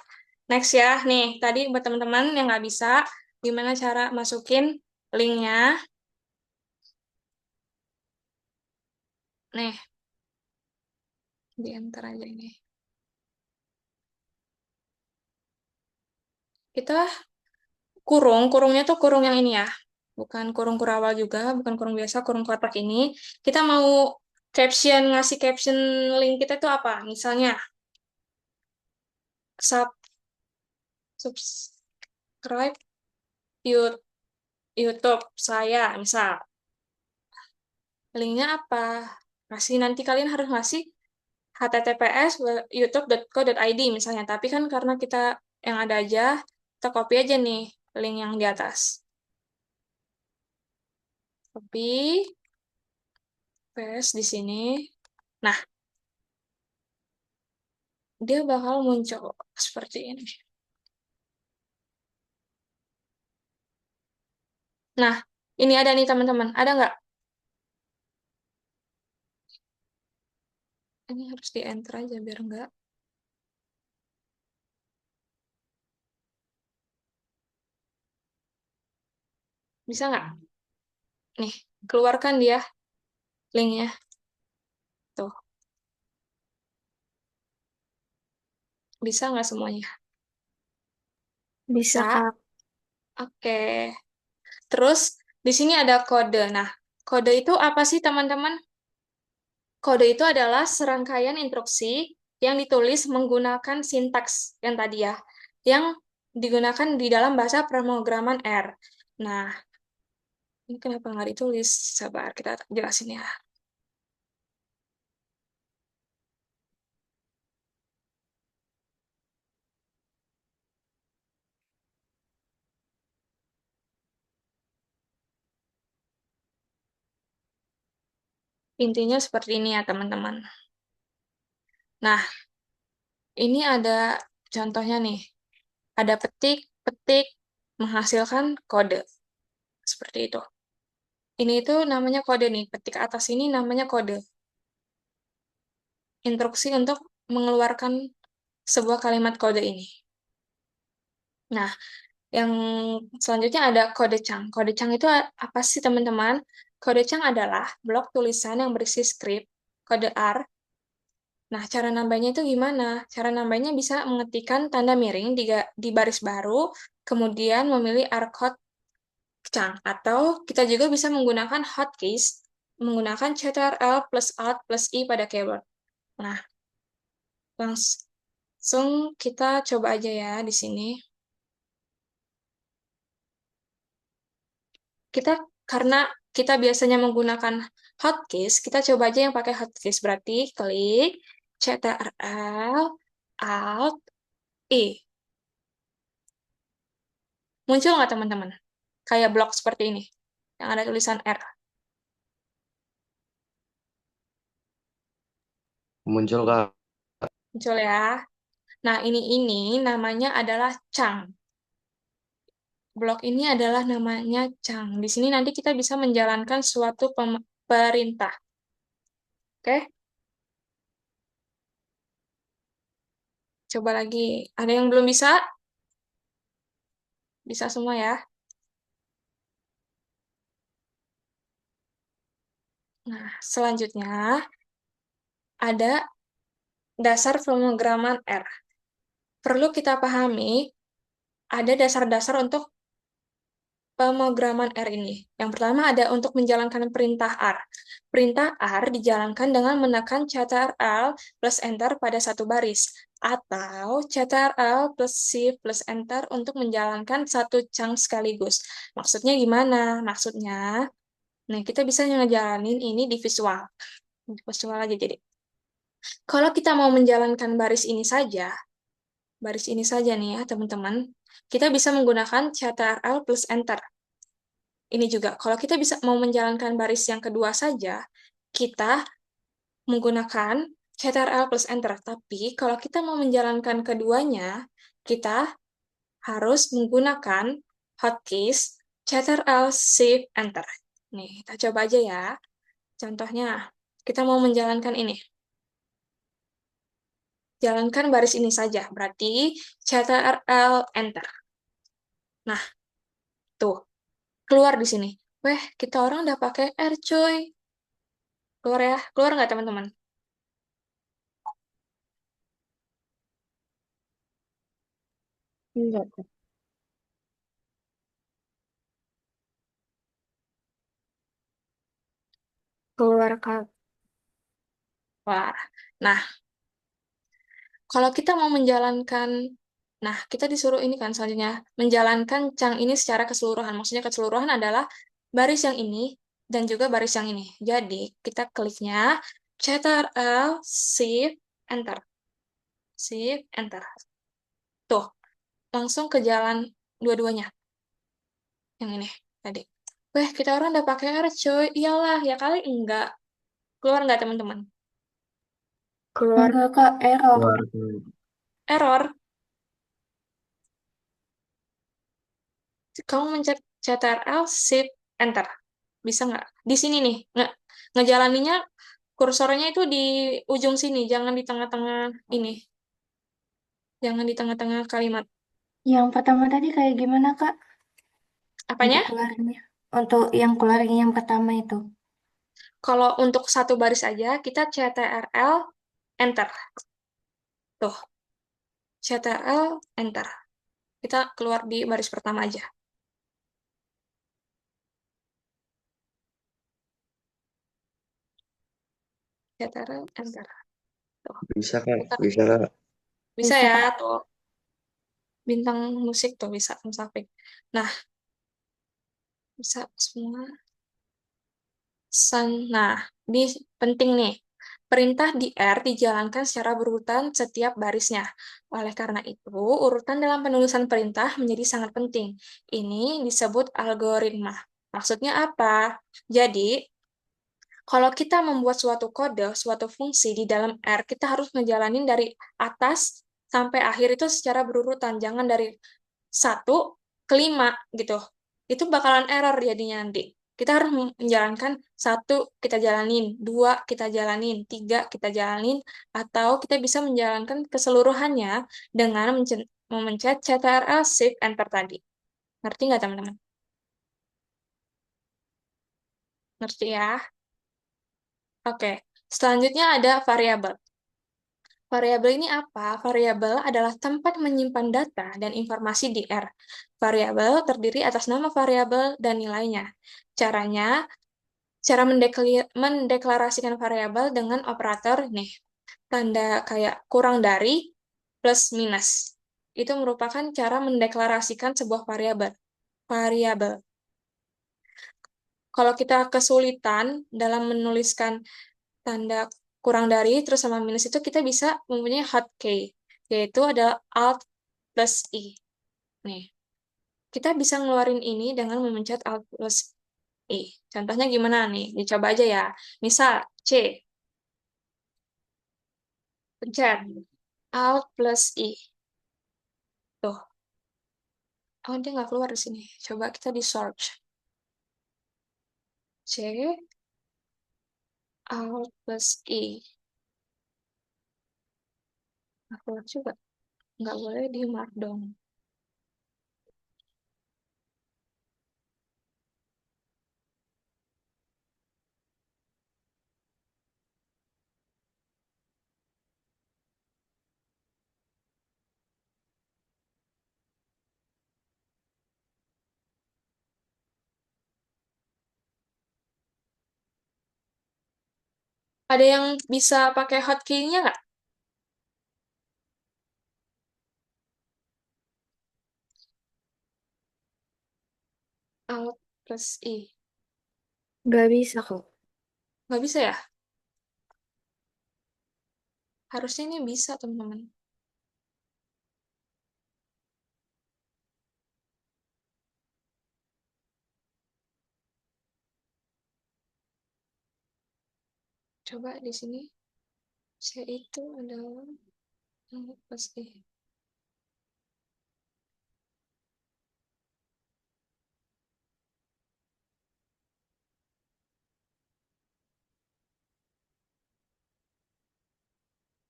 Next ya. Nih, tadi buat teman-teman yang nggak bisa, gimana cara masukin linknya? Nih, di enter aja ini. Kita kurungnya tuh kurung yang ini ya. Bukan kurung kurawal juga, bukan kurung biasa, kurung kotak ini. Kita mau ngasih caption link kita tuh apa? Misalnya, subscribe YouTube saya, misal. Linknya apa? Nanti kalian harus ngasih https youtube.co.id misalnya. Tapi kan karena kita yang ada aja, kita copy aja nih link yang di atas. Copy, paste di sini. Nah, dia bakal muncul seperti ini. Nah, ini ada nih teman-teman. Ada nggak? Ini harus di enter aja biar nggak. Bisa nggak? Nih, keluarkan dia linknya. Tuh, bisa nggak semuanya? Bisa, Bisa. Kak. Oke. Terus, di sini ada kode. Nah, kode itu apa sih teman-teman? Kode itu adalah serangkaian instruksi yang ditulis menggunakan sintaks yang tadi ya, yang digunakan di dalam bahasa pemrograman R. Nah, ini kenapa nggak ditulis? Sabar, kita jelasin ya. Intinya seperti ini ya, teman-teman. Nah, ini ada contohnya nih. Ada petik, petik, menghasilkan kode. Seperti itu. Ini itu namanya kode nih. Petik atas ini namanya kode. Instruksi untuk mengeluarkan sebuah kalimat kode ini. Nah, yang selanjutnya ada kode Chang. Kode Chang itu apa sih, teman-teman? Kode Chang adalah blok tulisan yang berisi skrip, kode R. Nah, cara nambahnya itu gimana? Cara nambahnya bisa mengetikkan tanda miring di baris baru, kemudian memilih R code Chang. Atau kita juga bisa menggunakan hotkeys, menggunakan Ctrl plus Alt plus I pada keyboard. Nah, langsung kita coba aja ya di sini. Karena kita biasanya menggunakan hotkeys, kita coba aja yang pakai hotkeys. Berarti klik Ctrl Alt I. Muncul nggak teman-teman? Kayak blok seperti ini, yang ada tulisan R. Muncul Kak. Muncul ya. Nah, ini namanya adalah Chang. Blok ini adalah namanya Chang. Di sini nanti kita bisa menjalankan suatu perintah. Oke? Coba lagi. Ada yang belum bisa? Bisa semua ya. Nah, selanjutnya ada dasar pemrograman R. Perlu kita pahami, ada dasar-dasar untuk pemrograman R ini. Yang pertama ada untuk menjalankan perintah R. Perintah R dijalankan dengan menekan Ctrl plus Enter pada satu baris, atau Ctrl plus Shift plus Enter untuk menjalankan satu chunk sekaligus. Maksudnya gimana? Maksudnya, nah kita bisa ngejalanin ini di visual. Di visual aja jadi. Kalau kita mau menjalankan baris ini saja nih ya teman-teman, kita bisa menggunakan Ctrl plus Enter. ini juga. Kalau kita bisa mau menjalankan baris yang kedua saja, kita menggunakan Ctrl plus Enter. Tapi kalau kita mau menjalankan keduanya, kita harus menggunakan hotkeys Ctrl Shift Enter. Nih, kita coba aja ya. Contohnya, kita mau menjalankan ini. Jalankan baris ini saja, berarti Ctrl Enter. Nah, tuh, keluar di sini. Weh, kita orang udah pakai R, coy. Keluar ya, keluar nggak teman-teman? Enggak. Keluar Kak. Wah, nah, kalau kita mau menjalankan, nah, kita disuruh ini kan selanjutnya, menjalankan Chang ini secara keseluruhan. Maksudnya keseluruhan adalah baris yang ini dan juga baris yang ini. Jadi, kita kliknya Ctrl Shift Enter. Shift Enter. Tuh, langsung ke jalan dua-duanya. Yang ini tadi. Weh, kita orang udah pakai R, coy. Iyalah, ya kali enggak. Keluar nggak, teman-teman? Keluar. Enggak Kak, error. Keluar. Error. Kamu mencet Ctrl Shift Enter. Bisa nggak? Di sini nih. Ngejalaninya kursornya itu di ujung sini, jangan di tengah-tengah ini. Jangan di tengah-tengah kalimat. Yang pertama tadi kayak gimana Kak? Apanya? Untuk keluarnya. Untuk yang keluarnya yang pertama itu. Kalau untuk satu baris aja, kita Ctrl Enter. Tuh, Ctrl Enter. Kita keluar di baris pertama aja. Ctrl Enter. Tuh. Bisa Kak, bisa Kak. Bisa Bisa ya, Kak. tuh. Bintang musik tuh bisa, musafik. Nah, bisa semua. Nah, ini penting nih. Perintah di R dijalankan secara berurutan setiap barisnya. Oleh karena itu, urutan dalam penulisan perintah menjadi sangat penting. Ini disebut algoritma. Maksudnya apa? Jadi, kalau kita membuat suatu kode, suatu fungsi di dalam R, kita harus ngejalanin dari atas sampai akhir itu secara berurutan. Jangan dari 1 ke 5 gitu. Itu bakalan error jadinya nanti. Kita harus menjalankan 1 kita jalanin, 2 kita jalanin, 3 kita jalanin, atau kita bisa menjalankan keseluruhannya dengan memencet Ctrl Shift Enter tadi. Ngerti nggak teman-teman? Ngerti ya? Oke. Selanjutnya ada variabel. Variabel ini apa? Variabel adalah tempat menyimpan data dan informasi di R. Variabel terdiri atas nama variabel dan nilainya. Cara mendeklarasikan variabel dengan operator nih, tanda kayak kurang dari, plus minus. Itu merupakan cara mendeklarasikan sebuah variabel. Variabel. Kalau kita kesulitan dalam menuliskan tanda kurang dari terus sama minus itu, kita bisa mempunyai hotkey, yaitu adalah Alt plus I. Nih, kita bisa ngeluarin ini dengan memencet Alt plus I. Contohnya gimana nih? Dicoba aja ya. Misal C, pencet Alt plus I. Tuh. Oh, dia nggak keluar di sini. Coba kita di search. C, Alt plus I. Nggak keluar juga. Nggak boleh di markdown. Ada yang bisa pakai hotkey-nya nggak? Alt plus I. Nggak bisa kok. Nggak bisa ya? Harusnya ini bisa, teman-teman. Coba di sini. C itu adalah plus E.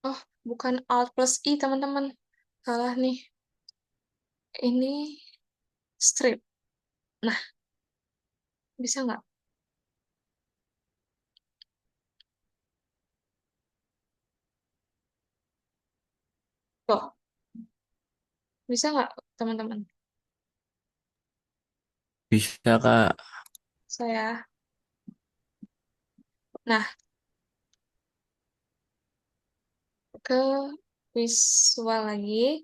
Oh, bukan Alt plus I, teman-teman. Salah nih. Ini strip. Nah, bisa nggak? Tuh, bisa nggak, teman-teman? Bisa Kak. Saya. Nah, ke visual lagi.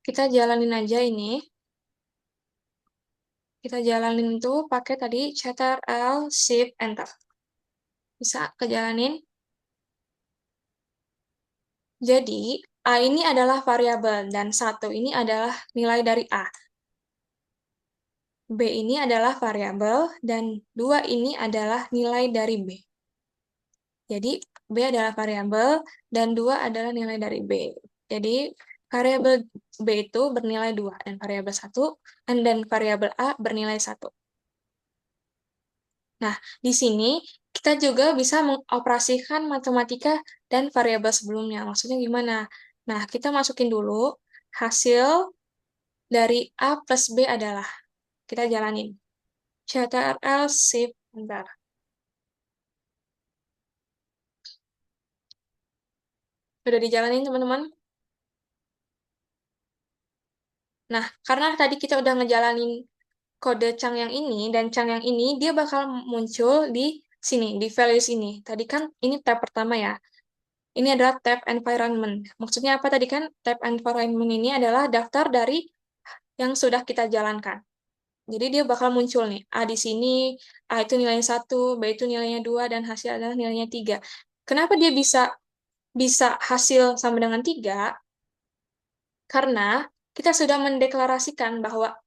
Kita jalanin aja ini. Kita jalanin tuh pakai tadi Ctrl Shift Enter. Bisa kejalanin. Jadi, A ini adalah variabel dan 1 ini adalah nilai dari A. B ini adalah variabel dan 2 ini adalah nilai dari B. Jadi, B adalah variabel dan 2 adalah nilai dari B. Jadi, variabel B itu bernilai 2 dan variabel 1 dan variabel A bernilai 1. Nah, di sini kita juga bisa mengoperasikan matematika dan variabel sebelumnya. Maksudnya gimana? Nah, kita masukin dulu hasil dari A plus B adalah. Kita jalanin. Ctrl Shift Enter. Udah dijalanin, teman-teman? Nah, karena tadi kita udah ngejalanin kode Chang yang ini, dan Chang yang ini, dia bakal muncul di sini, di values ini. Tadi kan ini tab pertama ya. Ini adalah tab environment. Maksudnya apa tadi kan? Tab environment ini adalah daftar dari yang sudah kita jalankan. Jadi dia bakal muncul nih. A di sini, A itu nilainya 1, B itu nilainya 2, dan hasil adalah nilainya 3. Kenapa dia bisa hasil sama dengan 3? Karena kita sudah mendeklarasikan bahwa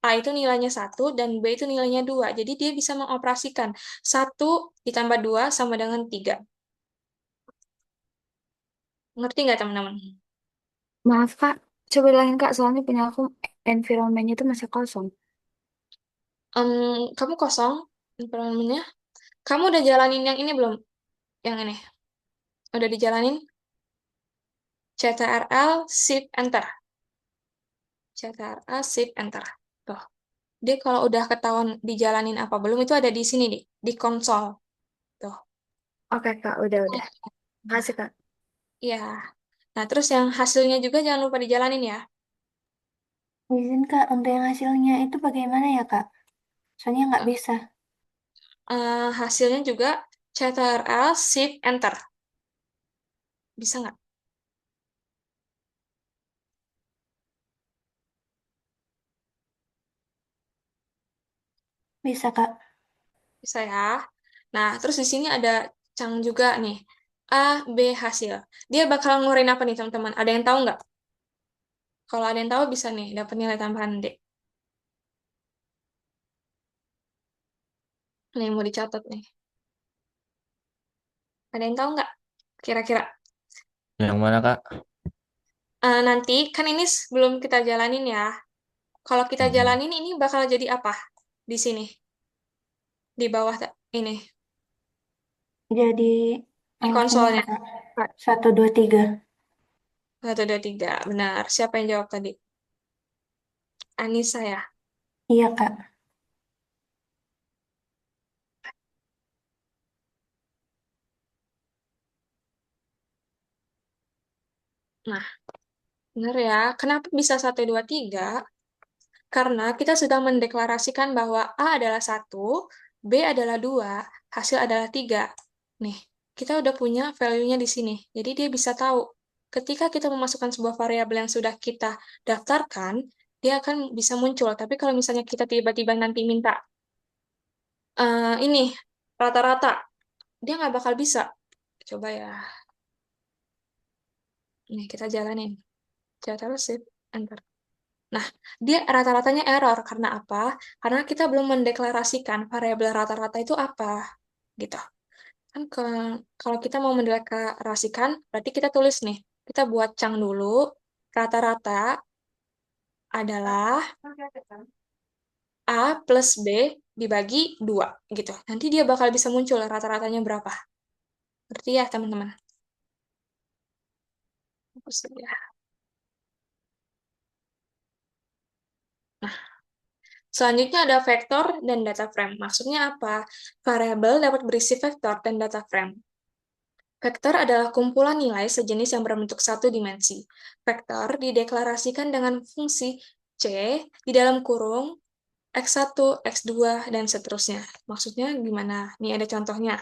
A itu nilainya 1 dan B itu nilainya 2. Jadi dia bisa mengoperasikan 1 ditambah 2 sama dengan 3. Ngerti nggak, teman-teman? Maaf Kak, coba ulangin Kak, soalnya punya aku environment-nya itu masih kosong. Kamu kosong environment-nya. Kamu udah jalanin yang ini belum? Yang ini. Udah dijalanin? Ctrl Shift Enter. Ctrl Shift Enter. Tuh. Dia kalau udah ketahuan dijalanin apa belum, itu ada di sini nih, di konsol. Tuh. Oke Kak, udah. Makasih Kak. Ya. Nah, terus yang hasilnya juga jangan lupa dijalanin ya. Izin Kak, untuk yang hasilnya itu bagaimana ya Kak? Soalnya nggak bisa. Hasilnya juga Ctrl Shift Enter. Bisa nggak? Bisa Kak. Bisa ya. Nah, terus di sini ada Chang juga nih. A, B hasil. Dia bakal ngeluarin apa nih, teman-teman? Ada yang tahu nggak? Kalau ada yang tahu bisa nih, dapat nilai tambahan D. Nih, mau dicatat nih. Ada yang tahu nggak? Kira-kira. Yang mana Kak? Nanti, kan ini belum kita jalanin ya. Kalau kita jalanin, ini bakal jadi apa? Di sini. Di bawah ini. Jadi Di ini konsolnya. Kak, 1, 2, 3. 1, 2, 3. Benar. Siapa yang jawab tadi? Anissa ya? Iya Kak. Nah, benar ya. Kenapa bisa 1, 2, 3? Karena kita sudah mendeklarasikan bahwa A adalah 1, B adalah 2, hasil adalah 3. Nih, kita udah punya value-nya di sini. Jadi dia bisa tahu. Ketika kita memasukkan sebuah variabel yang sudah kita daftarkan, dia akan bisa muncul. Tapi kalau misalnya kita tiba-tiba nanti minta ini rata-rata, dia nggak bakal bisa. Coba ya. Nih, kita jalanin. Ctrl Shift Enter. Nah, dia rata-ratanya error. Karena apa? Karena kita belum mendeklarasikan variabel rata-rata itu apa. Gitu. Kan kalau kita mau mendeklarasikan, berarti kita tulis nih. Kita buat cang dulu. Rata-rata adalah A plus B dibagi 2. Gitu. Nanti dia bakal bisa muncul rata-ratanya berapa. Berarti ya, teman-teman. Hapus dulu ya. Nah, selanjutnya ada vektor dan data frame. Maksudnya apa? Variabel dapat berisi vektor dan data frame. Vektor adalah kumpulan nilai sejenis yang berbentuk satu dimensi. Vektor dideklarasikan dengan fungsi C di dalam kurung X1, X2, dan seterusnya. Maksudnya gimana? Nih ada contohnya.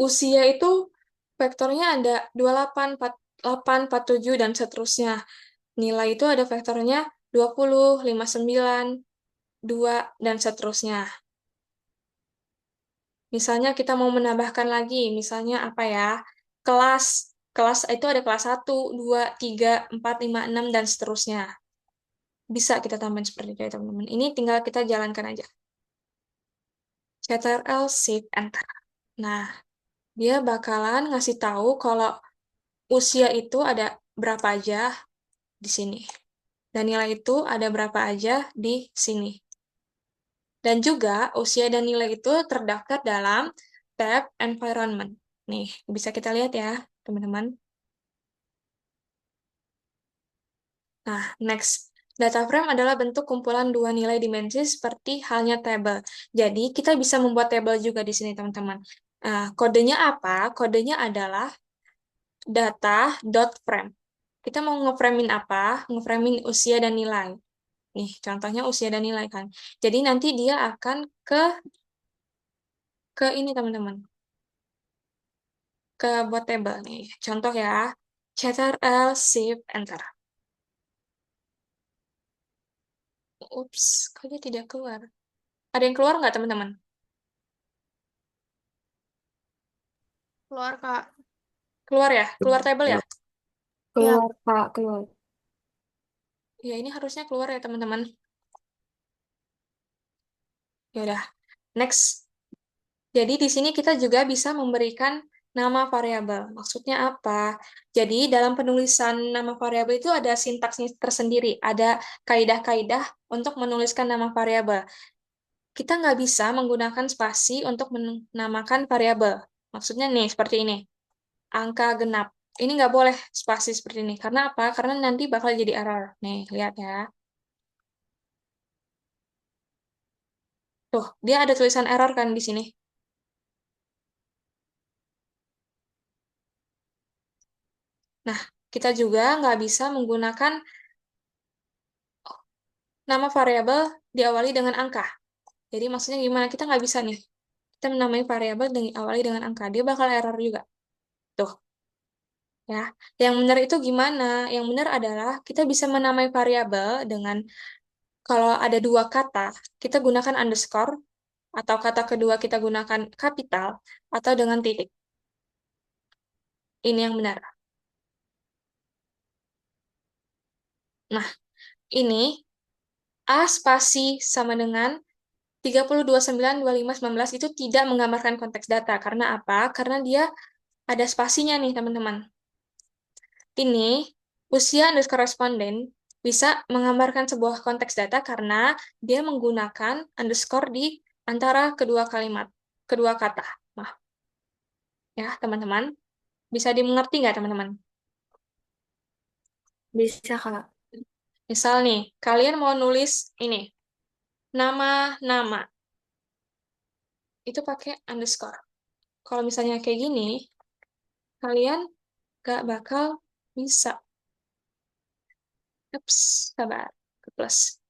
Usia itu vektornya ada 28, 48, 47, dan seterusnya. Nilai itu ada vektornya 20, 59, 2, dan seterusnya. Misalnya kita mau menambahkan lagi, misalnya apa ya? Kelas. Kelas itu ada kelas 1, 2, 3, 4, 5, 6, dan seterusnya. Bisa kita tambahin seperti itu ya teman-teman. Ini tinggal kita jalankan aja. Ctrl Shift Enter. Nah, dia bakalan ngasih tahu kalau usia itu ada berapa aja di sini. Dan nilai itu ada berapa aja di sini. Dan juga usia dan nilai itu terdaftar dalam tab Environment. Nih, bisa kita lihat ya, teman-teman. Nah, next. Data frame adalah bentuk kumpulan dua nilai dimensi seperti halnya tabel. Jadi, kita bisa membuat tabel juga di sini, teman-teman. Nah, kodenya apa? Kodenya adalah data.frame. Kita mau ngeframein apa? Ngeframein usia dan nilai. Nih, contohnya usia dan nilai kan. Jadi, nanti dia akan ke ini, teman-teman. Ke buat tabel nih. Contoh ya. Ctrl Shift Enter. Ups, kok dia tidak keluar? Ada yang keluar nggak, teman-teman? Keluar, Kak. Keluar ya? Keluar tabel ya? Keluar, Kak, keluar. Ya, ini harusnya keluar ya, teman-teman. Ya udah. Next. Jadi, di sini kita juga bisa memberikan nama variabel. Maksudnya apa? Jadi, dalam penulisan nama variabel itu ada sintaksnya tersendiri. Ada kaidah-kaidah untuk menuliskan nama variabel. Kita nggak bisa menggunakan spasi untuk menamakan variabel. Maksudnya nih, seperti ini. Angka genap. Ini nggak boleh spasi seperti ini. Karena apa? Karena nanti bakal jadi error. Nih, lihat ya. Tuh, dia ada tulisan error kan di sini. Nah, kita juga nggak bisa menggunakan nama variabel diawali dengan angka. Jadi maksudnya gimana? Kita nggak bisa nih. Kita menamai variabel diawali dengan angka. Dia bakal error juga. Tuh. Ya. Yang benar itu gimana? Yang benar adalah kita bisa menamai variabel dengan kalau ada dua kata, kita gunakan underscore, atau kata kedua kita gunakan kapital, atau dengan titik. Ini yang benar. Nah, ini A spasi sama dengan 30, 29, 25, 19 itu tidak menggambarkan konteks data. Karena apa? Karena dia ada spasinya nih, teman-teman. Ini, usia underscore responden bisa menggambarkan sebuah konteks data karena dia menggunakan underscore di antara kedua kalimat, kedua kata. Nah, ya, teman-teman. Bisa dimengerti nggak, teman-teman? Bisa, Kak. Misal nih, kalian mau nulis ini, nama-nama. Itu pakai underscore. Kalau misalnya kayak gini, kalian nggak bakal bisa. Ups, sabar. Ke plus.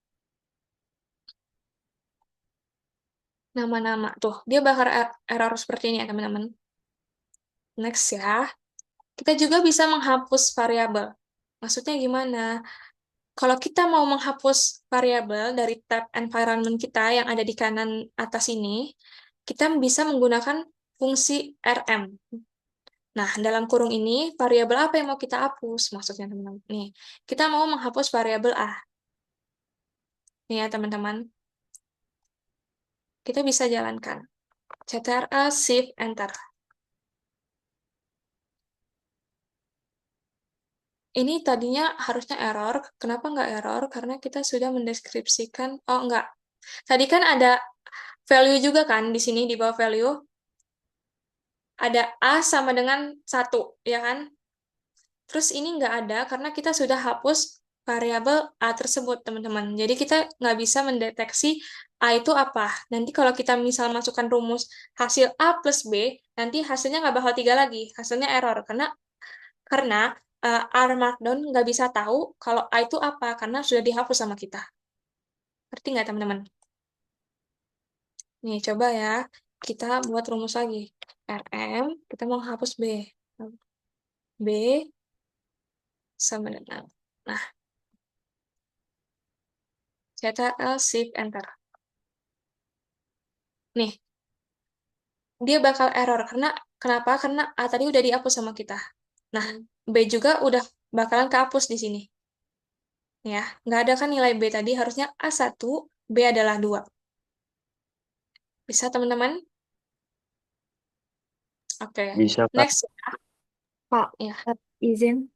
Nama-nama. Tuh, dia bakal error seperti ini ya, teman-teman. Next ya. Kita juga bisa menghapus variabel. Maksudnya gimana? Kalau kita mau menghapus variabel dari tab environment kita yang ada di kanan atas ini, kita bisa menggunakan fungsi rm. Nah, dalam kurung ini, variabel apa yang mau kita hapus? Maksudnya, teman-teman. Nih, kita mau menghapus variabel A. Nih ya, teman-teman. Kita bisa jalankan. Ctrl Shift Enter. Ini tadinya harusnya error. Kenapa nggak error? Karena kita sudah mendeskripsikan. Oh, nggak. Tadi kan ada value juga kan di sini di bawah value. Ada A sama dengan 1, ya kan? Terus ini nggak ada karena kita sudah hapus variabel A tersebut, teman-teman. Jadi kita nggak bisa mendeteksi A itu apa. Nanti kalau kita misal masukkan rumus hasil A plus B, nanti hasilnya nggak bakal 3 lagi. Hasilnya error. Karena R Markdown nggak bisa tahu kalau A itu apa, karena sudah dihapus sama kita. Ngerti nggak, teman-teman? Nih, coba ya. Kita buat rumus lagi. RM, kita mau hapus B. B sama dengan. Nah, Ctrl Shift Enter. Nih, dia bakal error. Kenapa? Karena A tadi udah dihapus sama kita. Nah, B juga udah bakalan kehapus di sini. Ya, nggak ada kan nilai B tadi, harusnya A1, B adalah 2. Bisa, teman-teman? Oke. Bisa, Kak. Next. Kak, Ya. izin.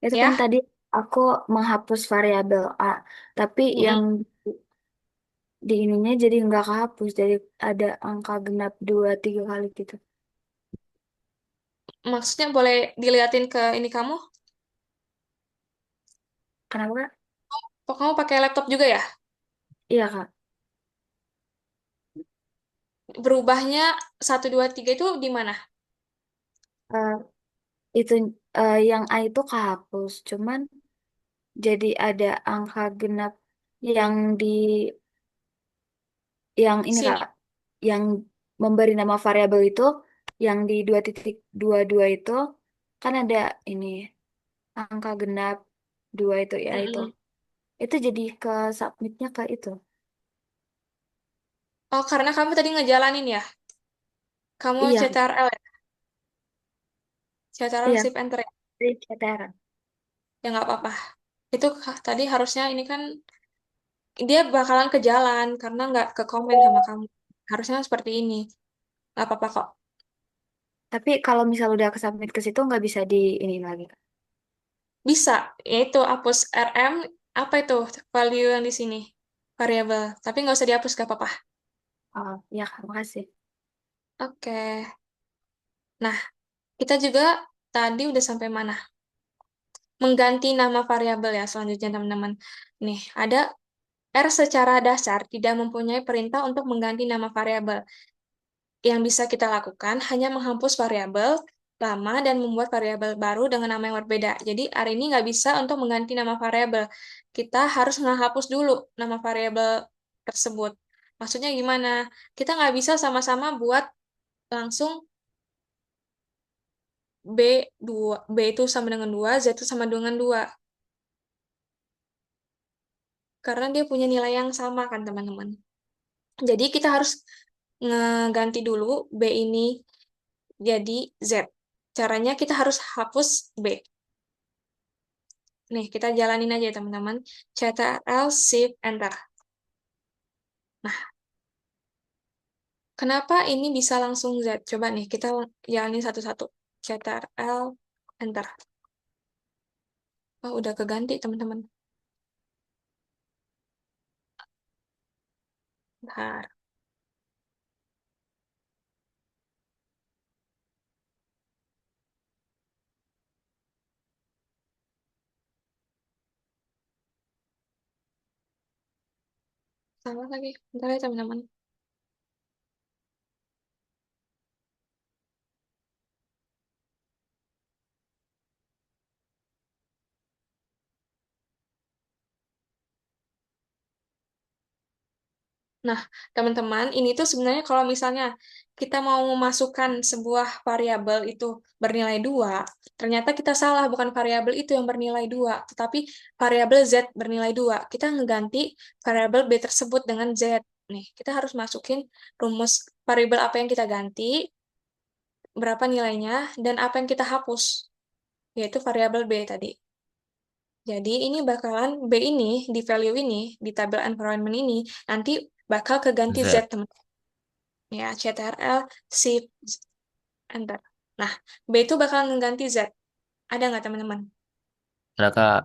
Itu Ya. kan tadi aku menghapus variabel A, tapi yang di ininya jadi nggak kehapus, jadi ada angka genap 2-3 kali gitu. Maksudnya boleh diliatin ke ini kamu? Kenapa, Kak? Oh, kamu pakai laptop juga ya? Iya, Kak. Berubahnya 1, 2, 3 itu di mana? Eh, itu yang A itu kehapus, cuman jadi ada angka genap yang di yang ini Sini. Kak, yang memberi nama variabel itu yang di 2.22 itu kan ada ini angka genap 2 itu ya itu. Mm-mm. Itu jadi ke submitnya ke itu. Oh, karena kamu tadi ngejalanin ya? Kamu Iya, CTRL ya? CTRL iya, Shift Enter ya? di CTR. Ya nggak apa-apa. Itu tadi harusnya ini kan dia bakalan ke jalan karena nggak ke komen sama kamu. Harusnya seperti ini. Nggak apa-apa kok. Tapi kalau misal udah ke submit ke situ nggak bisa di ini lagi, Kak. Bisa, yaitu hapus RM, apa itu value yang di sini? Variabel. Tapi nggak usah dihapus, nggak apa-apa. Oh, iya, Kak, makasih. Oke. Nah, kita juga tadi udah sampai mana? Mengganti nama variabel ya selanjutnya, teman-teman. Nih, ada R secara dasar tidak mempunyai perintah untuk mengganti nama variabel. Yang bisa kita lakukan hanya menghapus variabel lama dan membuat variabel baru dengan nama yang berbeda. Jadi hari ini nggak bisa untuk mengganti nama variabel. Kita harus menghapus dulu nama variabel tersebut. Maksudnya gimana? Kita nggak bisa sama-sama buat langsung B itu sama dengan 2, Z itu sama dengan 2. Karena dia punya nilai yang sama kan, teman-teman. Jadi kita harus ngeganti dulu B ini jadi Z. Caranya kita harus hapus B. Nih, kita jalanin aja ya, teman-teman. Ctrl Shift Enter. Nah, kenapa ini bisa langsung Z? Coba nih, kita jalanin satu-satu. Ctrl Enter. Oh, udah keganti, teman-teman. Bentar. Salah lagi. Bentar ya, teman-teman. Nah, teman-teman, ini tuh sebenarnya kalau misalnya kita mau memasukkan sebuah variabel itu bernilai 2, ternyata kita salah, bukan variabel itu yang bernilai 2, tetapi variabel Z bernilai 2. Kita ngeganti variabel B tersebut dengan Z. Nih, kita harus masukin rumus variabel apa yang kita ganti, berapa nilainya, dan apa yang kita hapus, yaitu variabel B tadi. Jadi ini bakalan B ini, di value ini, di tabel environment ini, nanti bakal keganti Z, Z. teman. Ya, CTRL, Shift, Enter. Nah, B itu bakalan mengganti Z. Ada nggak, teman-teman? Ada Kak. Ada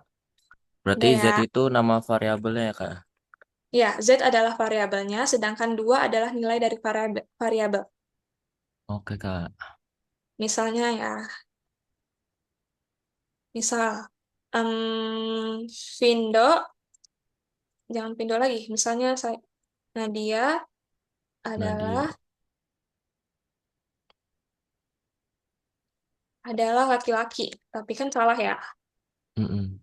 Berarti Z ya. itu nama variabelnya ya Kak? Ya, Z adalah variabelnya, sedangkan 2 adalah nilai dari variabel. Oke Kak. Misalnya ya, misal, Vindo, jangan Vindo lagi. Misalnya saya, Nadia adalah Nadia. laki-laki, tapi kan salah ya. Mm-mm.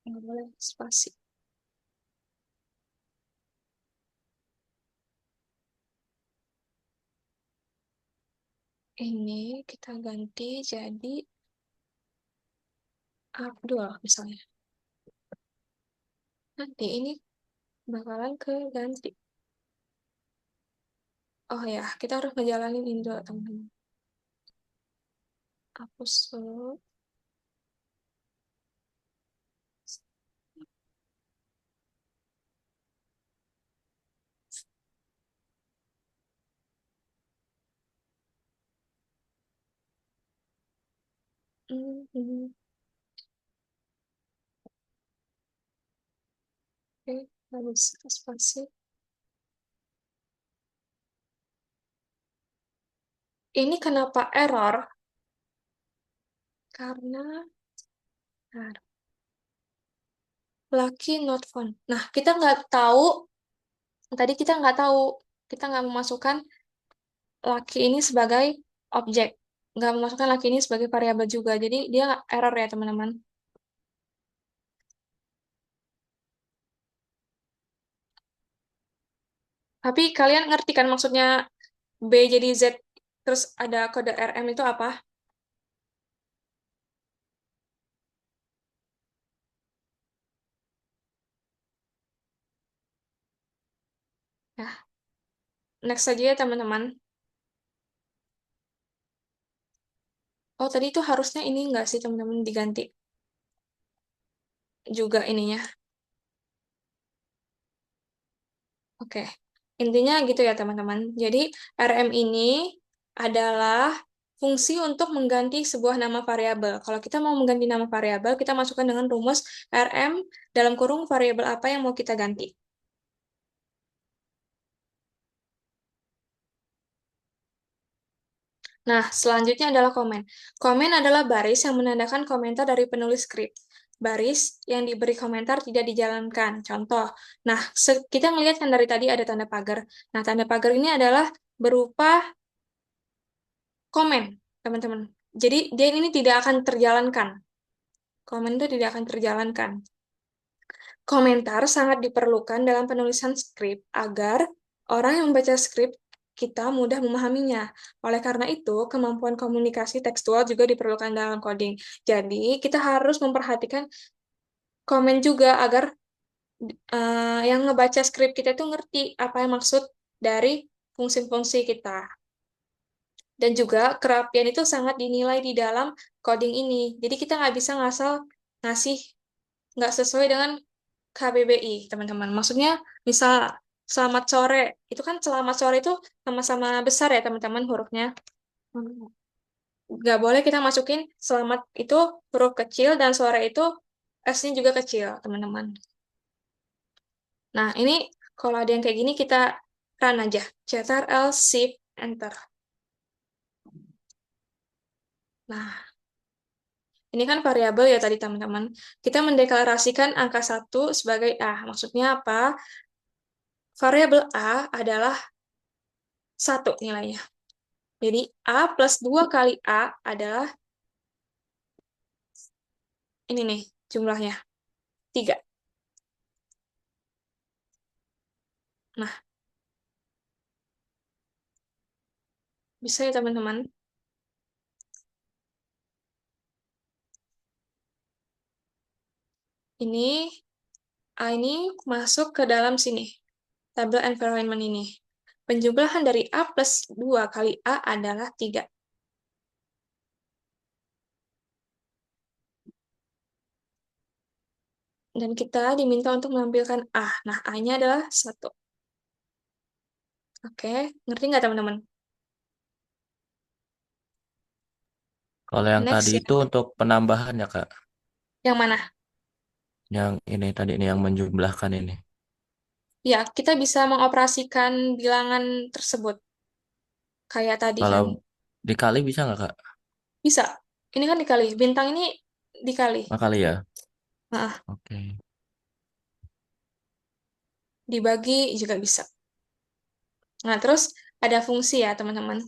Nggak boleh spasi. Ini kita ganti jadi Abdul misalnya. Nanti ini bakalan keganti. Oh ya, kita harus ngejalanin ini dulu, teman-teman. Hapus dulu. Mhm. Oke, harus spasi. Ini kenapa error? Karena lucky not found. Nah, kita nggak tahu, tadi kita nggak memasukkan lucky ini sebagai objek. Nggak memasukkan lucky ini sebagai variabel juga. Jadi dia error ya, teman-teman. Tapi kalian ngerti kan maksudnya B jadi Z, terus ada kode RM itu apa? Ya, next saja ya, teman-teman. Oh, tadi itu harusnya ini nggak sih, teman-teman, diganti juga ininya. Oke, intinya gitu ya, teman-teman. Jadi, RM ini adalah fungsi untuk mengganti sebuah nama variabel. Kalau kita mau mengganti nama variabel, kita masukkan dengan rumus RM dalam kurung variabel apa yang mau kita ganti. Nah, selanjutnya adalah komen. Komen adalah baris yang menandakan komentar dari penulis skrip. Baris yang diberi komentar tidak dijalankan. Contoh, nah, kita melihat kan dari tadi ada tanda pagar. Nah, tanda pagar ini adalah berupa komen, teman-teman. Jadi, dia ini tidak akan terjalankan. Komen itu tidak akan terjalankan. Komentar sangat diperlukan dalam penulisan skrip agar orang yang membaca skrip kita mudah memahaminya. Oleh karena itu, kemampuan komunikasi tekstual juga diperlukan dalam coding. Jadi, kita harus memperhatikan komen juga agar yang ngebaca skrip kita itu ngerti apa yang maksud dari fungsi-fungsi kita. Dan juga kerapian itu sangat dinilai di dalam coding ini. Jadi, kita nggak bisa ngasal ngasih nggak sesuai dengan KBBI, teman-teman. Maksudnya, misal selamat sore, itu kan selamat sore itu sama-sama besar ya, teman-teman, hurufnya. Nggak boleh kita masukin selamat itu huruf kecil dan sore itu S-nya juga kecil, teman-teman. Nah, ini kalau ada yang kayak gini, kita run aja. Ctrl, Shift, Enter. Nah, ini kan variabel ya tadi, teman-teman. Kita mendeklarasikan angka 1 sebagai A. Maksudnya apa? Variabel A adalah 1 nilainya. Jadi, A plus 2 kali A adalah ini nih, jumlahnya. 3. Nah, bisa ya, teman-teman? Ini, A ini masuk ke dalam sini. Tabel environment ini. Penjumlahan dari A plus 2 kali A adalah 3. Dan kita diminta untuk menampilkan A. Nah, A-nya adalah 1. Oke, ngerti nggak teman-teman? Kalau yang Next tadi ya. itu untuk penambahan ya, Kak. Yang mana? Yang ini tadi ini yang menjumlahkan ini. Ya, kita bisa mengoperasikan bilangan tersebut. Kayak tadi kan. Kalau dikali bisa nggak, Kak? Bisa. Ini kan dikali. Bintang ini dikali. Kali ya. Nah, Oke. dibagi juga bisa. Nah, terus ada fungsi ya, teman-teman.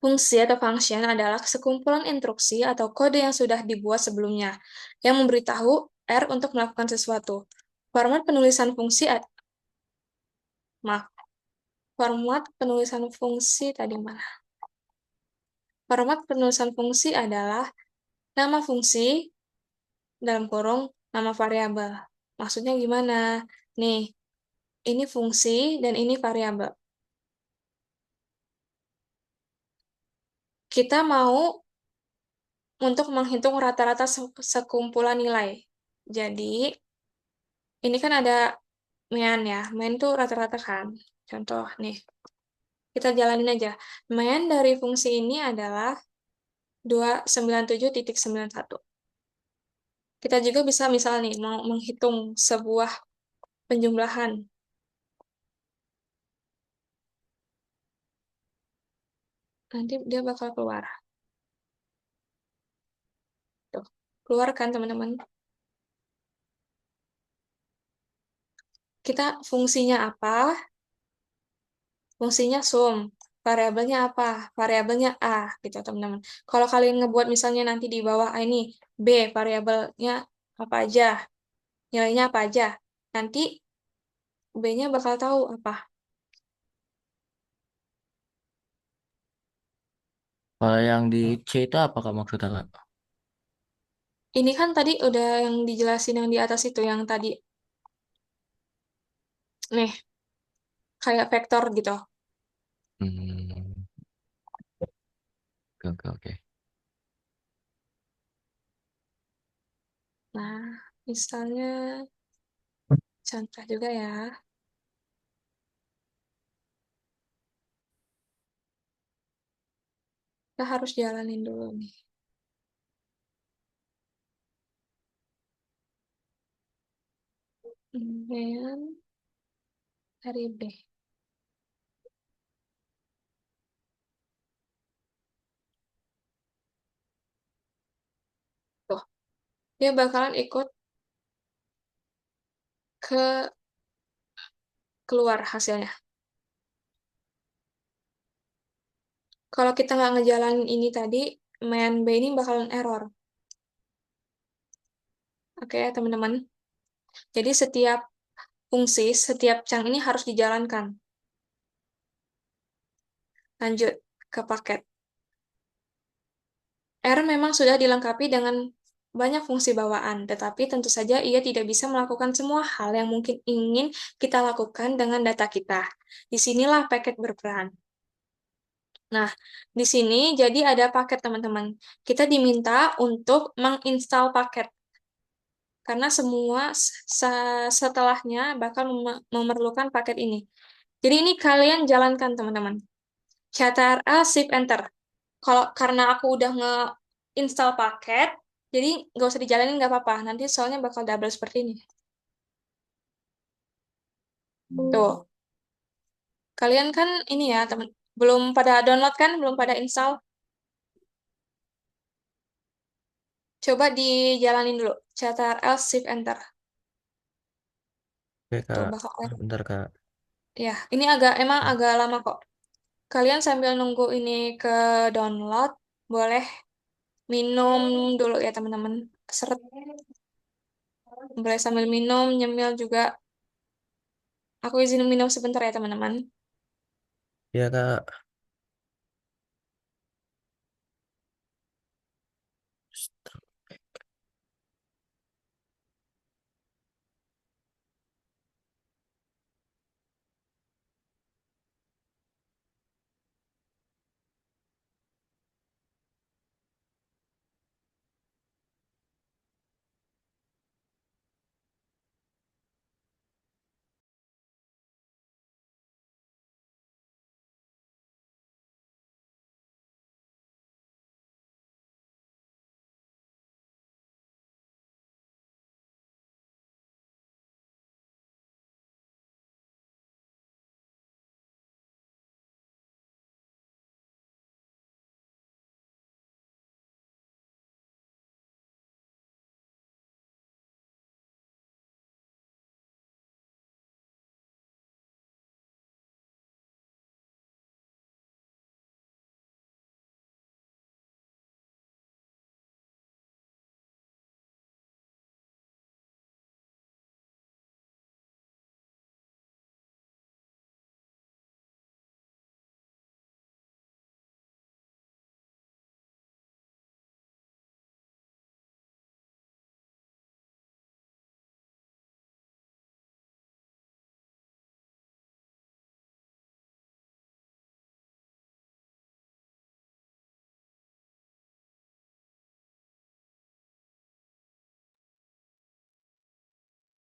Fungsi atau function adalah sekumpulan instruksi atau kode yang sudah dibuat sebelumnya, yang memberitahu R untuk melakukan sesuatu. Format penulisan fungsi, format penulisan fungsi tadi mana? Format penulisan fungsi adalah nama fungsi, dalam kurung, nama variabel. Maksudnya gimana? Nih, ini fungsi dan ini variabel. Kita mau untuk menghitung rata-rata sekumpulan nilai. Jadi, ini kan ada main ya. Main tuh rata-rata kan. Contoh nih, kita jalanin aja. Main dari fungsi ini adalah 297.91. Kita juga bisa misal nih, mau menghitung sebuah penjumlahan. Nanti dia bakal keluar. Tuh, keluar kan teman-teman? Kita fungsinya apa? Fungsinya sum. Variabelnya apa? Variabelnya A, gitu teman-teman. Kalau kalian ngebuat misalnya nanti di bawah ini, B, variabelnya apa aja, nilainya apa aja. Nanti B-nya bakal tahu apa. Kalau yang di C itu apa, Kak, maksudnya, Kak? Ini kan tadi udah yang dijelasin yang di atas itu, yang tadi. Nih, kayak vektor gitu. Hmm. Oke, oke, oke. Nah, misalnya, contoh juga ya. Kita harus jalanin dulu nih. Kemudian dari B. Tuh, dia bakalan ikut ke keluar hasilnya. Kalau kita nggak ngejalanin ini tadi, main B ini bakalan error. Oke, teman-teman. Jadi setiap fungsi, setiap chunk ini harus dijalankan. Lanjut ke paket. R memang sudah dilengkapi dengan banyak fungsi bawaan, tetapi tentu saja ia tidak bisa melakukan semua hal yang mungkin ingin kita lakukan dengan data kita. Disinilah paket berperan. Nah, di sini jadi ada paket, teman-teman. Kita diminta untuk menginstal paket. Karena semua setelahnya bakal memerlukan paket ini. Jadi ini kalian jalankan, teman-teman. Ctrl Shift Enter. Kalau karena aku udah nge-install paket, jadi nggak usah dijalanin nggak apa-apa. Nanti soalnya bakal double seperti ini. Tuh, kalian kan ini ya, teman, belum pada download kan, belum pada install. Coba dijalanin dulu. Ctrl Shift Enter. Oke, Tuh Kak. bakal Bentar, Kak. ya, ini emang agak lama kok. Kalian sambil nunggu ini ke download, boleh minum dulu ya teman-teman. Seret. Boleh sambil minum, nyemil juga. Aku izin minum sebentar ya teman-teman. Iya, Kak.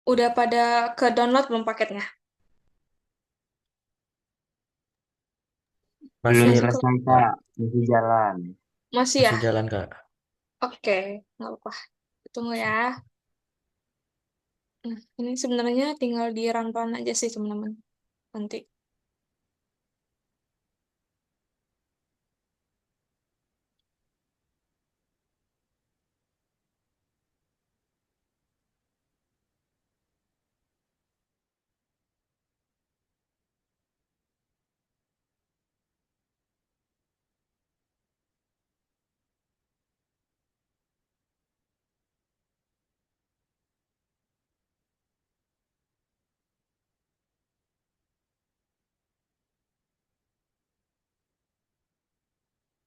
Udah pada ke download belum paketnya? Masih, Belum Masih ke selesai Kak, masih jalan. masih ya? masih jalan, Kak. Oke, nggak apa-apa. Tunggu ya. Nah, ini sebenarnya tinggal di run aja sih teman-teman. Nanti.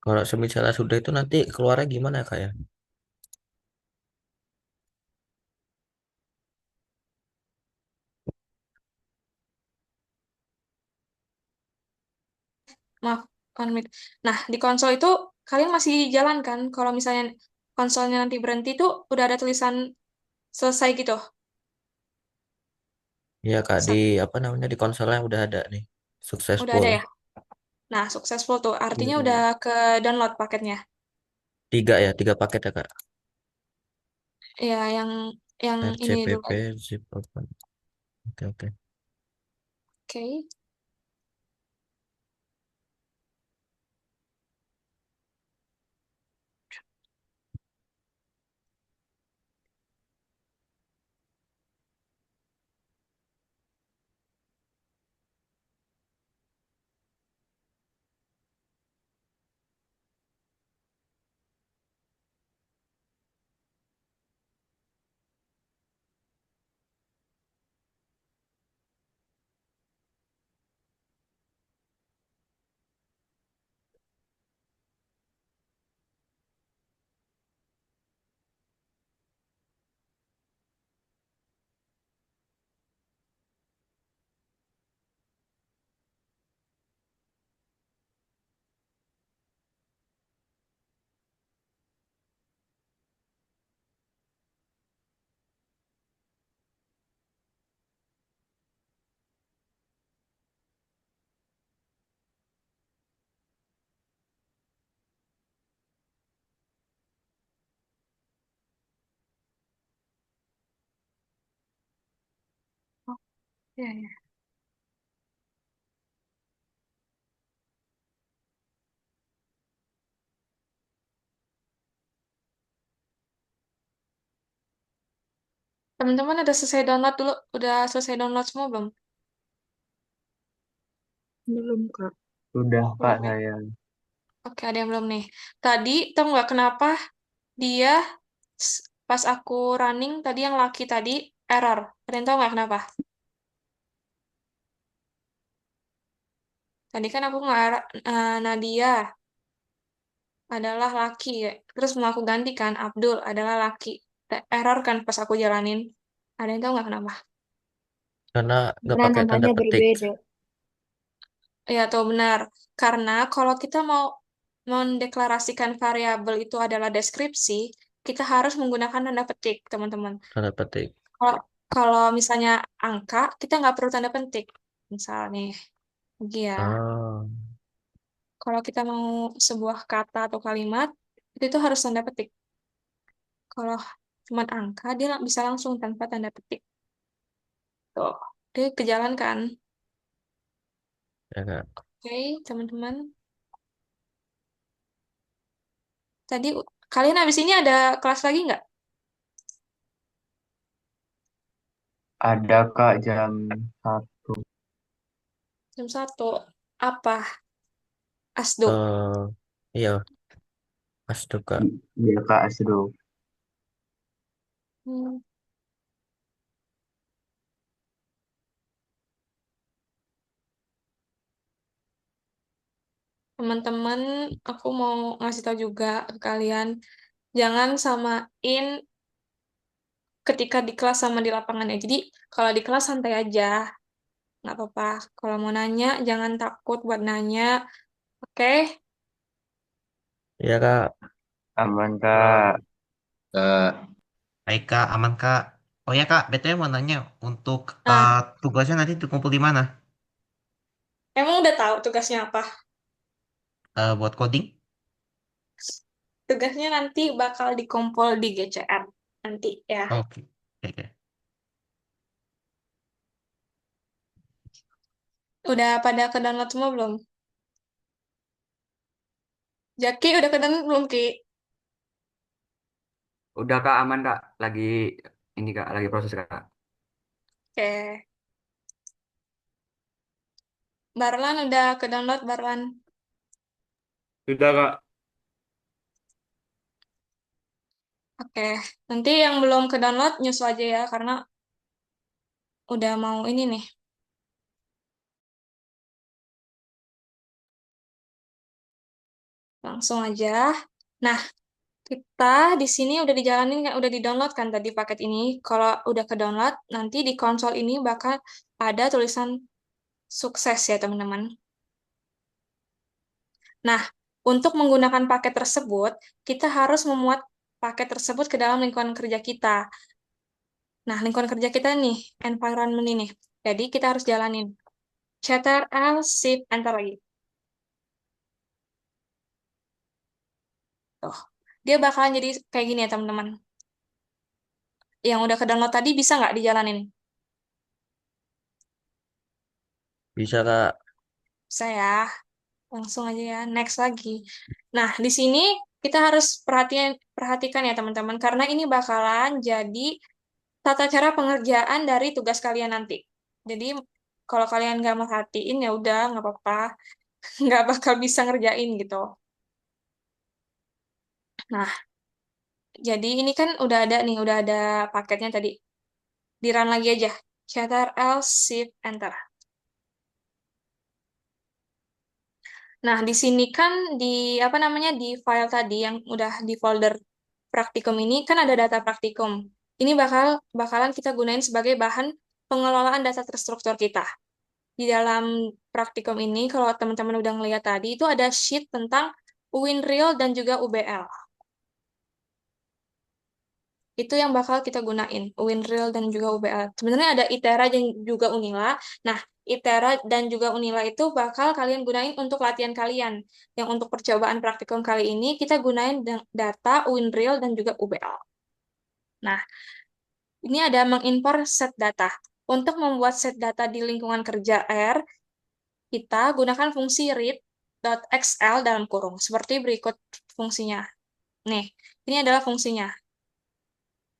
Kalau semisalnya sudah itu nanti keluarnya gimana, Kak ya? Maaf, unmute. Nah, di konsol itu kalian masih jalan kan? Kalau misalnya konsolnya nanti berhenti tuh udah ada tulisan selesai gitu. Iya, Kak, di Sa- apa namanya di konsolnya udah ada nih. Udah Successful. ada ya? Nah, successful tuh. Artinya udah Hmm. ke download paketnya. Tiga ya, tiga paket ya, Kak. Ya, yang ini dulu RCPP, aja. zip open. Oke, oke. Oke. Oh, ya, ya. Teman-teman udah selesai download dulu? Udah selesai download semua belum? Belum, Kak. Sudah Kak Belum ya? saya. Oke, ada yang belum nih. Tadi, tau nggak kenapa dia pas aku running tadi yang laki tadi error. Kalian tahu nggak kenapa? Tadi kan aku nggak Nadia adalah laki ya. Terus mau aku gantikan Abdul adalah laki. Error kan pas aku jalanin. Ada yang tahu nggak kenapa? Karena nggak Karena pakai tanda namanya petik. berbeda. Ya, tahu benar. Karena kalau kita mau mendeklarasikan variabel itu adalah deskripsi, kita harus menggunakan tanda petik, teman-teman. Tanda petik. Kalau kalau misalnya angka, kita nggak perlu tanda petik. Misalnya, ya. Oh, Kalau kita mau sebuah kata atau kalimat, itu harus tanda petik. Kalau cuma angka, dia bisa langsung tanpa tanda petik. Tuh, dia kejalan kan? ya, Kak. Oke, teman-teman. Tadi kalian habis ini ada kelas lagi nggak? Ada Kak jam 1. Jam 1. Apa? Asduk. Iya, Asduk, Kak. Iya Kak Asdo. Hmm, Teman-teman, aku mau ngasih tahu juga ke kalian, jangan samain ketika di kelas sama di lapangan ya. Jadi, kalau di kelas santai aja, nggak apa-apa. Kalau mau nanya, jangan takut buat nanya. Oke? Iya, Kak. Aman Kak. Baik Kak, aman Kak. Oh ya Kak, BTW mau nanya untuk Nah, tugasnya nanti dikumpul di mana? emang udah tahu tugasnya apa? Buat coding? Tugasnya nanti bakal dikumpul di GCR nanti ya. Oke. Oke, oke. Udah pada ke-download semua belum? Jaki udah ke-download belum, Ki? Udah Kak, aman Kak. Lagi ini Kak, lagi proses Kak. Oke. Barlan udah ke-download, Barlan. Sudah Kak. Oke. Nanti yang belum ke-download nyusul aja ya, karena udah mau ini nih. Langsung aja. Nah, kita di sini udah dijalanin kan, udah di-download kan tadi paket ini. Kalau udah ke-download, nanti di konsol ini bakal ada tulisan sukses ya, teman-teman. Nah, untuk menggunakan paket tersebut, kita harus memuat paket tersebut ke dalam lingkungan kerja kita. Nah, lingkungan kerja kita nih, environment ini. Jadi, kita harus jalanin. Ctrl, Shift, Enter lagi. Tuh. Dia bakalan jadi kayak gini ya, teman-teman. Yang udah ke-download tadi bisa nggak dijalanin? Bisa Kak. Bisa ya. Langsung aja ya, next lagi. Nah, di sini kita harus perhatikan ya teman-teman, karena ini bakalan jadi tata cara pengerjaan dari tugas kalian nanti. Jadi, kalau kalian nggak merhatiin, ya udah, nggak apa-apa. Nggak bakal bisa ngerjain gitu. Nah, jadi ini kan udah ada nih, udah ada paketnya tadi. Di run lagi aja. Ctrl, Shift, Enter. Nah, di sini kan di apa namanya di file tadi yang udah di folder praktikum ini kan ada data praktikum. Ini bakalan kita gunain sebagai bahan pengelolaan data terstruktur kita. Di dalam praktikum ini, kalau teman-teman udah ngeliat tadi, itu ada sheet tentang WinReal dan juga UBL. Itu yang bakal kita gunain, WinReal dan juga UBL. Sebenarnya ada ITERA dan juga Unila. Nah, ITERA dan juga Unila itu bakal kalian gunain untuk latihan kalian. Yang untuk percobaan praktikum kali ini, kita gunain data WinReal dan juga UBL. Nah, ini ada mengimpor set data. Untuk membuat set data di lingkungan kerja R, kita gunakan fungsi read.xl dalam kurung. Seperti berikut fungsinya. Nih, ini adalah fungsinya.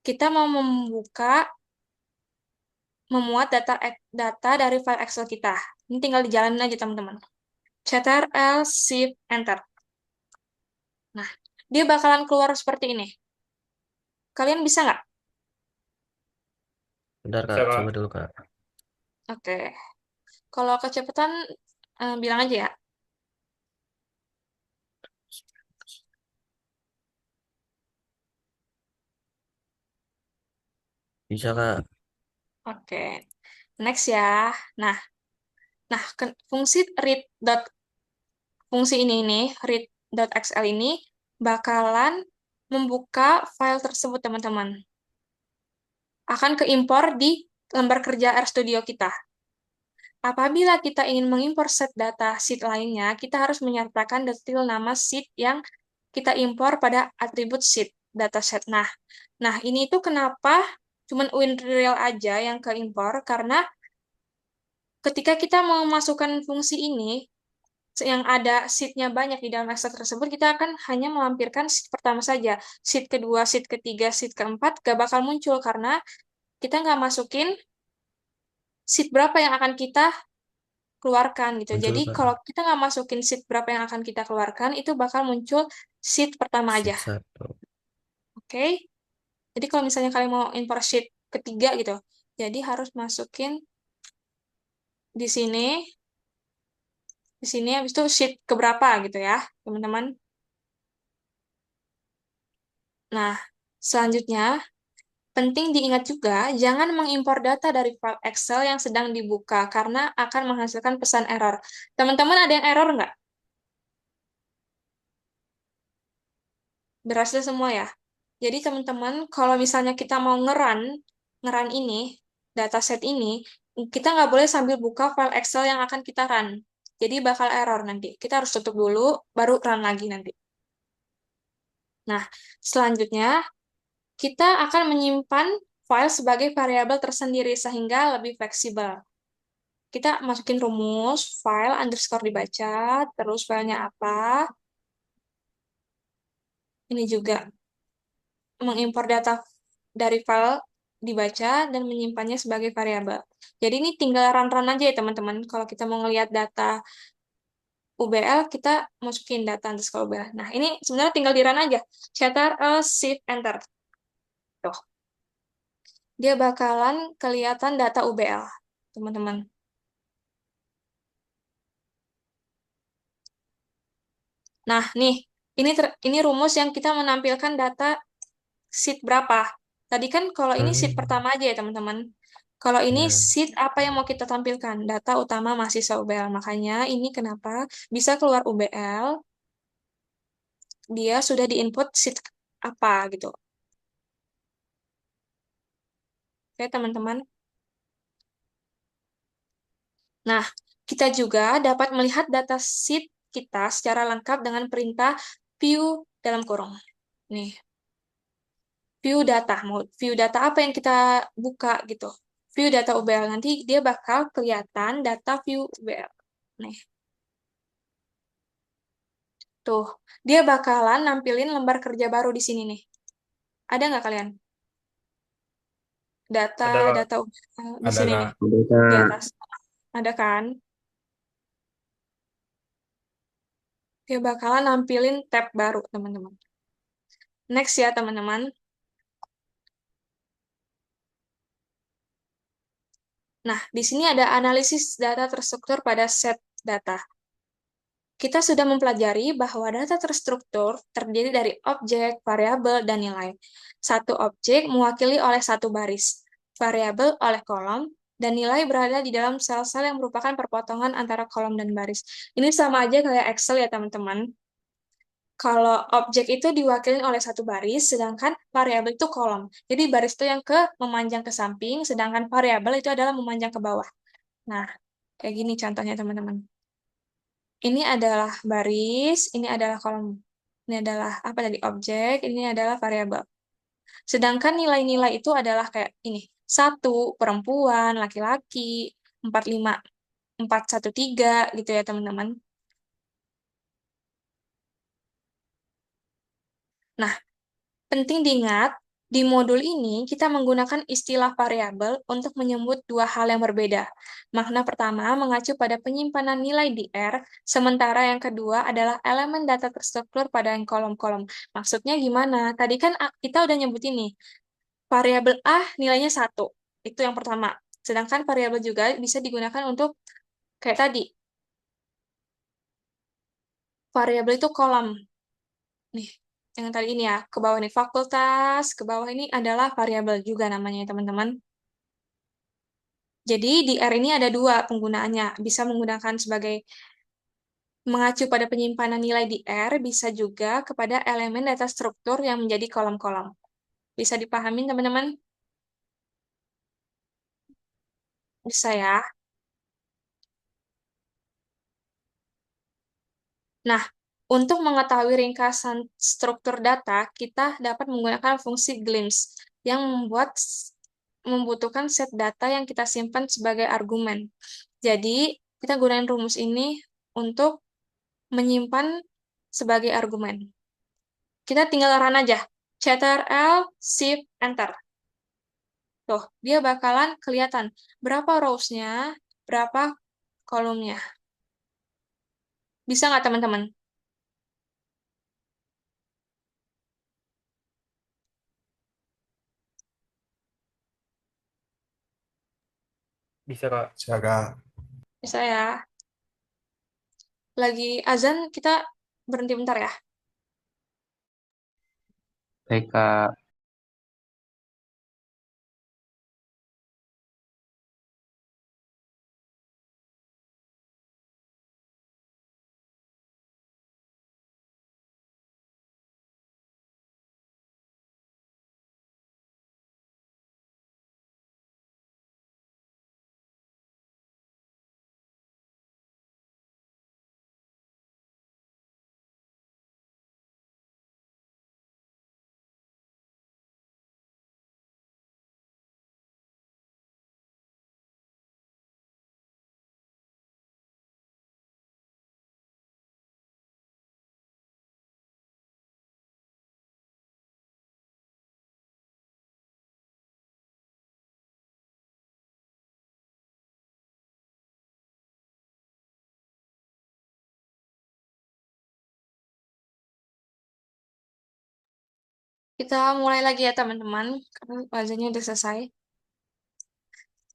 Kita mau memuat data dari file Excel kita. Ini tinggal dijalanin aja, teman-teman. Ctrl, Shift, Enter. Nah, dia bakalan keluar seperti ini. Kalian bisa nggak? Bentar Kak, Bisa Kak. coba dulu Kak. Oke. Kalau kecepatan, bilang aja ya. Bisa Kak. Oke. Next ya. Nah, fungsi fungsi ini nih, read.xl ini bakalan membuka file tersebut, teman-teman. Akan keimpor di lembar kerja RStudio kita. Apabila kita ingin mengimpor set data sheet lainnya, kita harus menyertakan detail nama sheet yang kita impor pada atribut sheet dataset. Nah, ini tuh kenapa cuman WinReal aja yang keimpor, karena ketika kita mau masukkan fungsi ini, yang ada sheet-nya banyak di dalam Excel tersebut, kita akan hanya melampirkan sheet pertama saja. Sheet kedua, sheet ketiga, sheet keempat gak bakal muncul karena kita nggak masukin sheet berapa yang akan kita keluarkan gitu. Muncul Jadi Kak. kalau kita nggak masukin sheet berapa yang akan kita keluarkan, itu bakal muncul sheet pertama aja. Sheet 1. Oke? Jadi kalau misalnya kalian mau import sheet ketiga gitu, jadi harus masukin di sini, habis itu sheet keberapa gitu ya, teman-teman. Nah, selanjutnya, penting diingat juga, jangan mengimpor data dari file Excel yang sedang dibuka, karena akan menghasilkan pesan error. Teman-teman ada yang error nggak? Berhasil semua ya? Jadi teman-teman, kalau misalnya kita mau nge-run ngerun ini, dataset ini, kita nggak boleh sambil buka file Excel yang akan kita run. Jadi bakal error nanti. Kita harus tutup dulu, baru run lagi nanti. Nah, selanjutnya kita akan menyimpan file sebagai variabel tersendiri sehingga lebih fleksibel. Kita masukin rumus, file underscore dibaca, terus filenya apa. Ini juga mengimpor data dari file dibaca dan menyimpannya sebagai variabel. Jadi ini tinggal run-run aja ya teman-teman. Kalau kita mau ngelihat data UBL, kita masukin data underscore UBL. Nah, ini sebenarnya tinggal di run aja. Ctrl Shift Enter. Tuh. Dia bakalan kelihatan data UBL, teman-teman. Nah, nih, ini rumus yang kita menampilkan data sheet berapa. Tadi kan kalau ini sheet pertama aja ya, teman-teman. Kalau ini Ya. sheet apa yang mau kita tampilkan? Data utama mahasiswa UBL. Makanya ini kenapa bisa keluar UBL, dia sudah diinput sheet apa gitu. Oke, teman-teman. Nah, kita juga dapat melihat data sheet kita secara lengkap dengan perintah view dalam kurung. Nih, view data. Mau view data apa yang kita buka gitu. View data UBL. Nanti dia bakal kelihatan data view UBL. Nih, tuh. Dia bakalan nampilin lembar kerja baru di sini nih. Ada nggak kalian? Ada Kak. Data UBL di Ada sini Kak. nih. Udah Di Kak. atas. Ada kan? Dia bakalan nampilin tab baru, teman-teman. Next ya, teman-teman. Nah, di sini ada analisis data terstruktur pada set data. Kita sudah mempelajari bahwa data terstruktur terdiri dari objek, variabel, dan nilai. Satu objek mewakili oleh satu baris, variabel oleh kolom, dan nilai berada di dalam sel-sel yang merupakan perpotongan antara kolom dan baris. Ini sama aja kayak Excel ya, teman-teman. Kalau objek itu diwakili oleh satu baris, sedangkan variabel itu kolom. Jadi baris itu yang memanjang ke samping, sedangkan variabel itu adalah memanjang ke bawah. Nah, kayak gini contohnya teman-teman. Ini adalah baris, ini adalah kolom. Ini adalah apa tadi? Objek, ini adalah variabel. Sedangkan nilai-nilai itu adalah kayak ini. 1, perempuan, laki-laki, 45, 413 gitu ya teman-teman. Nah, penting diingat, di modul ini kita menggunakan istilah variabel untuk menyebut dua hal yang berbeda. Makna pertama mengacu pada penyimpanan nilai di R, sementara yang kedua adalah elemen data terstruktur pada yang kolom-kolom. Maksudnya gimana? Tadi kan kita udah nyebut ini, variabel A nilainya 1, itu yang pertama. Sedangkan variabel juga bisa digunakan untuk kayak tadi, variabel itu kolom. Nih, yang tadi ini ya, ke bawah ini fakultas, ke bawah ini adalah variabel juga namanya teman-teman. Jadi di R ini ada dua penggunaannya. Bisa menggunakan sebagai mengacu pada penyimpanan nilai di R, bisa juga kepada elemen data struktur yang menjadi kolom-kolom. Bisa dipahami teman-teman? Bisa ya. Nah, untuk mengetahui ringkasan struktur data, kita dapat menggunakan fungsi glimpse yang membutuhkan set data yang kita simpan sebagai argumen. Jadi, kita gunain rumus ini untuk menyimpan sebagai argumen. Kita tinggal run aja. Ctrl, Shift, Enter. Tuh, dia bakalan kelihatan berapa rows-nya, berapa kolomnya. Bisa nggak teman-teman? Bisa Kak. Bisa Kak. Bisa ya. Lagi azan, kita berhenti bentar ya. Baik Kak. Kita mulai lagi ya teman-teman, karena pelajarannya udah selesai.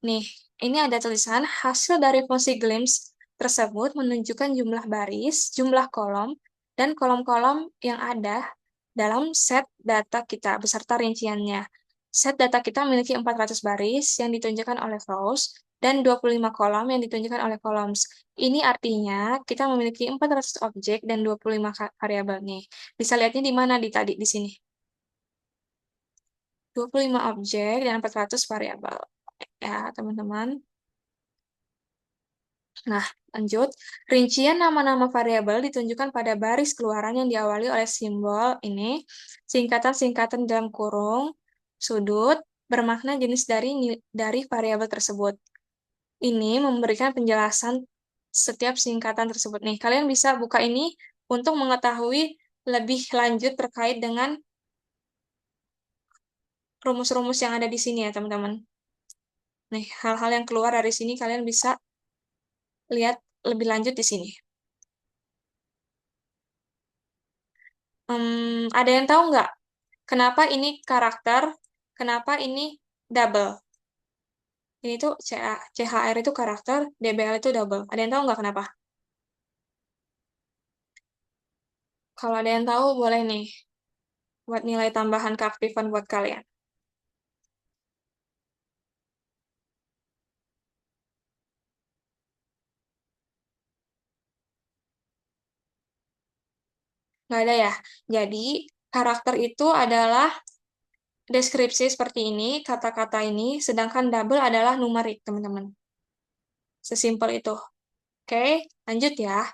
Nih, ini ada tulisan hasil dari fungsi glimpse tersebut menunjukkan jumlah baris, jumlah kolom, dan kolom-kolom yang ada dalam set data kita beserta rinciannya. Set data kita memiliki 400 baris yang ditunjukkan oleh rows dan 25 kolom yang ditunjukkan oleh columns. Ini artinya kita memiliki 400 objek dan 25 variabel nih. Bisa lihatnya di mana tadi di sini. 25 objek dan 400 variabel. Ya, teman-teman. Nah, lanjut. Rincian nama-nama variabel ditunjukkan pada baris keluaran yang diawali oleh simbol ini, singkatan-singkatan dalam kurung, sudut, bermakna jenis dari variabel tersebut. Ini memberikan penjelasan setiap singkatan tersebut. Nih, kalian bisa buka ini untuk mengetahui lebih lanjut terkait dengan rumus-rumus yang ada di sini ya, teman-teman. Nih, hal-hal yang keluar dari sini kalian bisa lihat lebih lanjut di sini. Ada yang tahu nggak kenapa ini karakter, kenapa ini double? Ini tuh CHR itu karakter, DBL itu double. Ada yang tahu nggak kenapa? Kalau ada yang tahu, boleh nih buat nilai tambahan keaktifan buat kalian. Nggak ada ya? Jadi, karakter itu adalah deskripsi seperti ini, kata-kata ini, sedangkan double adalah numerik, teman-teman. Sesimpel itu. Oke, lanjut ya.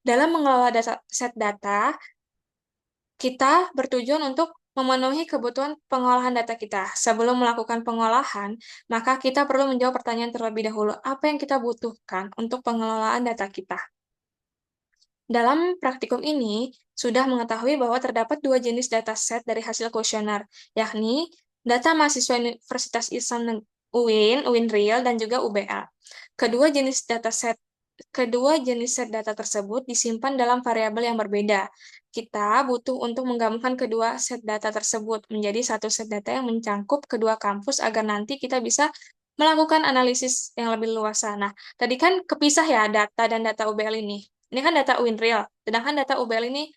Dalam mengelola set data, kita bertujuan untuk memenuhi kebutuhan pengolahan data kita. Sebelum melakukan pengolahan, maka kita perlu menjawab pertanyaan terlebih dahulu, apa yang kita butuhkan untuk pengelolaan data kita. Dalam praktikum ini, sudah mengetahui bahwa terdapat dua jenis dataset dari hasil kuesioner, yakni data mahasiswa Universitas Islam UIN, UIN Real, dan juga UBL. Kedua jenis set data tersebut disimpan dalam variabel yang berbeda. Kita butuh untuk menggabungkan kedua set data tersebut menjadi satu set data yang mencangkup kedua kampus agar nanti kita bisa melakukan analisis yang lebih luas. Nah, tadi kan kepisah ya data dan data UBL ini. Ini kan data UIN Real, sedangkan data UBL ini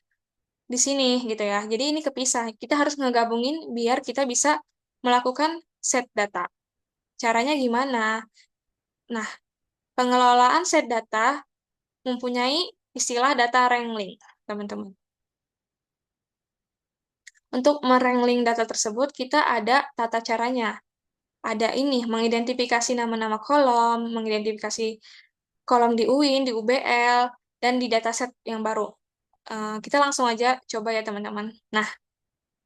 di sini gitu ya. Jadi ini kepisah. Kita harus ngegabungin biar kita bisa melakukan set data. Caranya gimana? Nah, pengelolaan set data mempunyai istilah data wrangling, teman-teman. Untuk merangling data tersebut, kita ada tata caranya. Ada ini, mengidentifikasi nama-nama kolom, mengidentifikasi kolom di UIN, di UBL, dan di dataset yang baru. Kita langsung aja coba ya, teman-teman. Nah,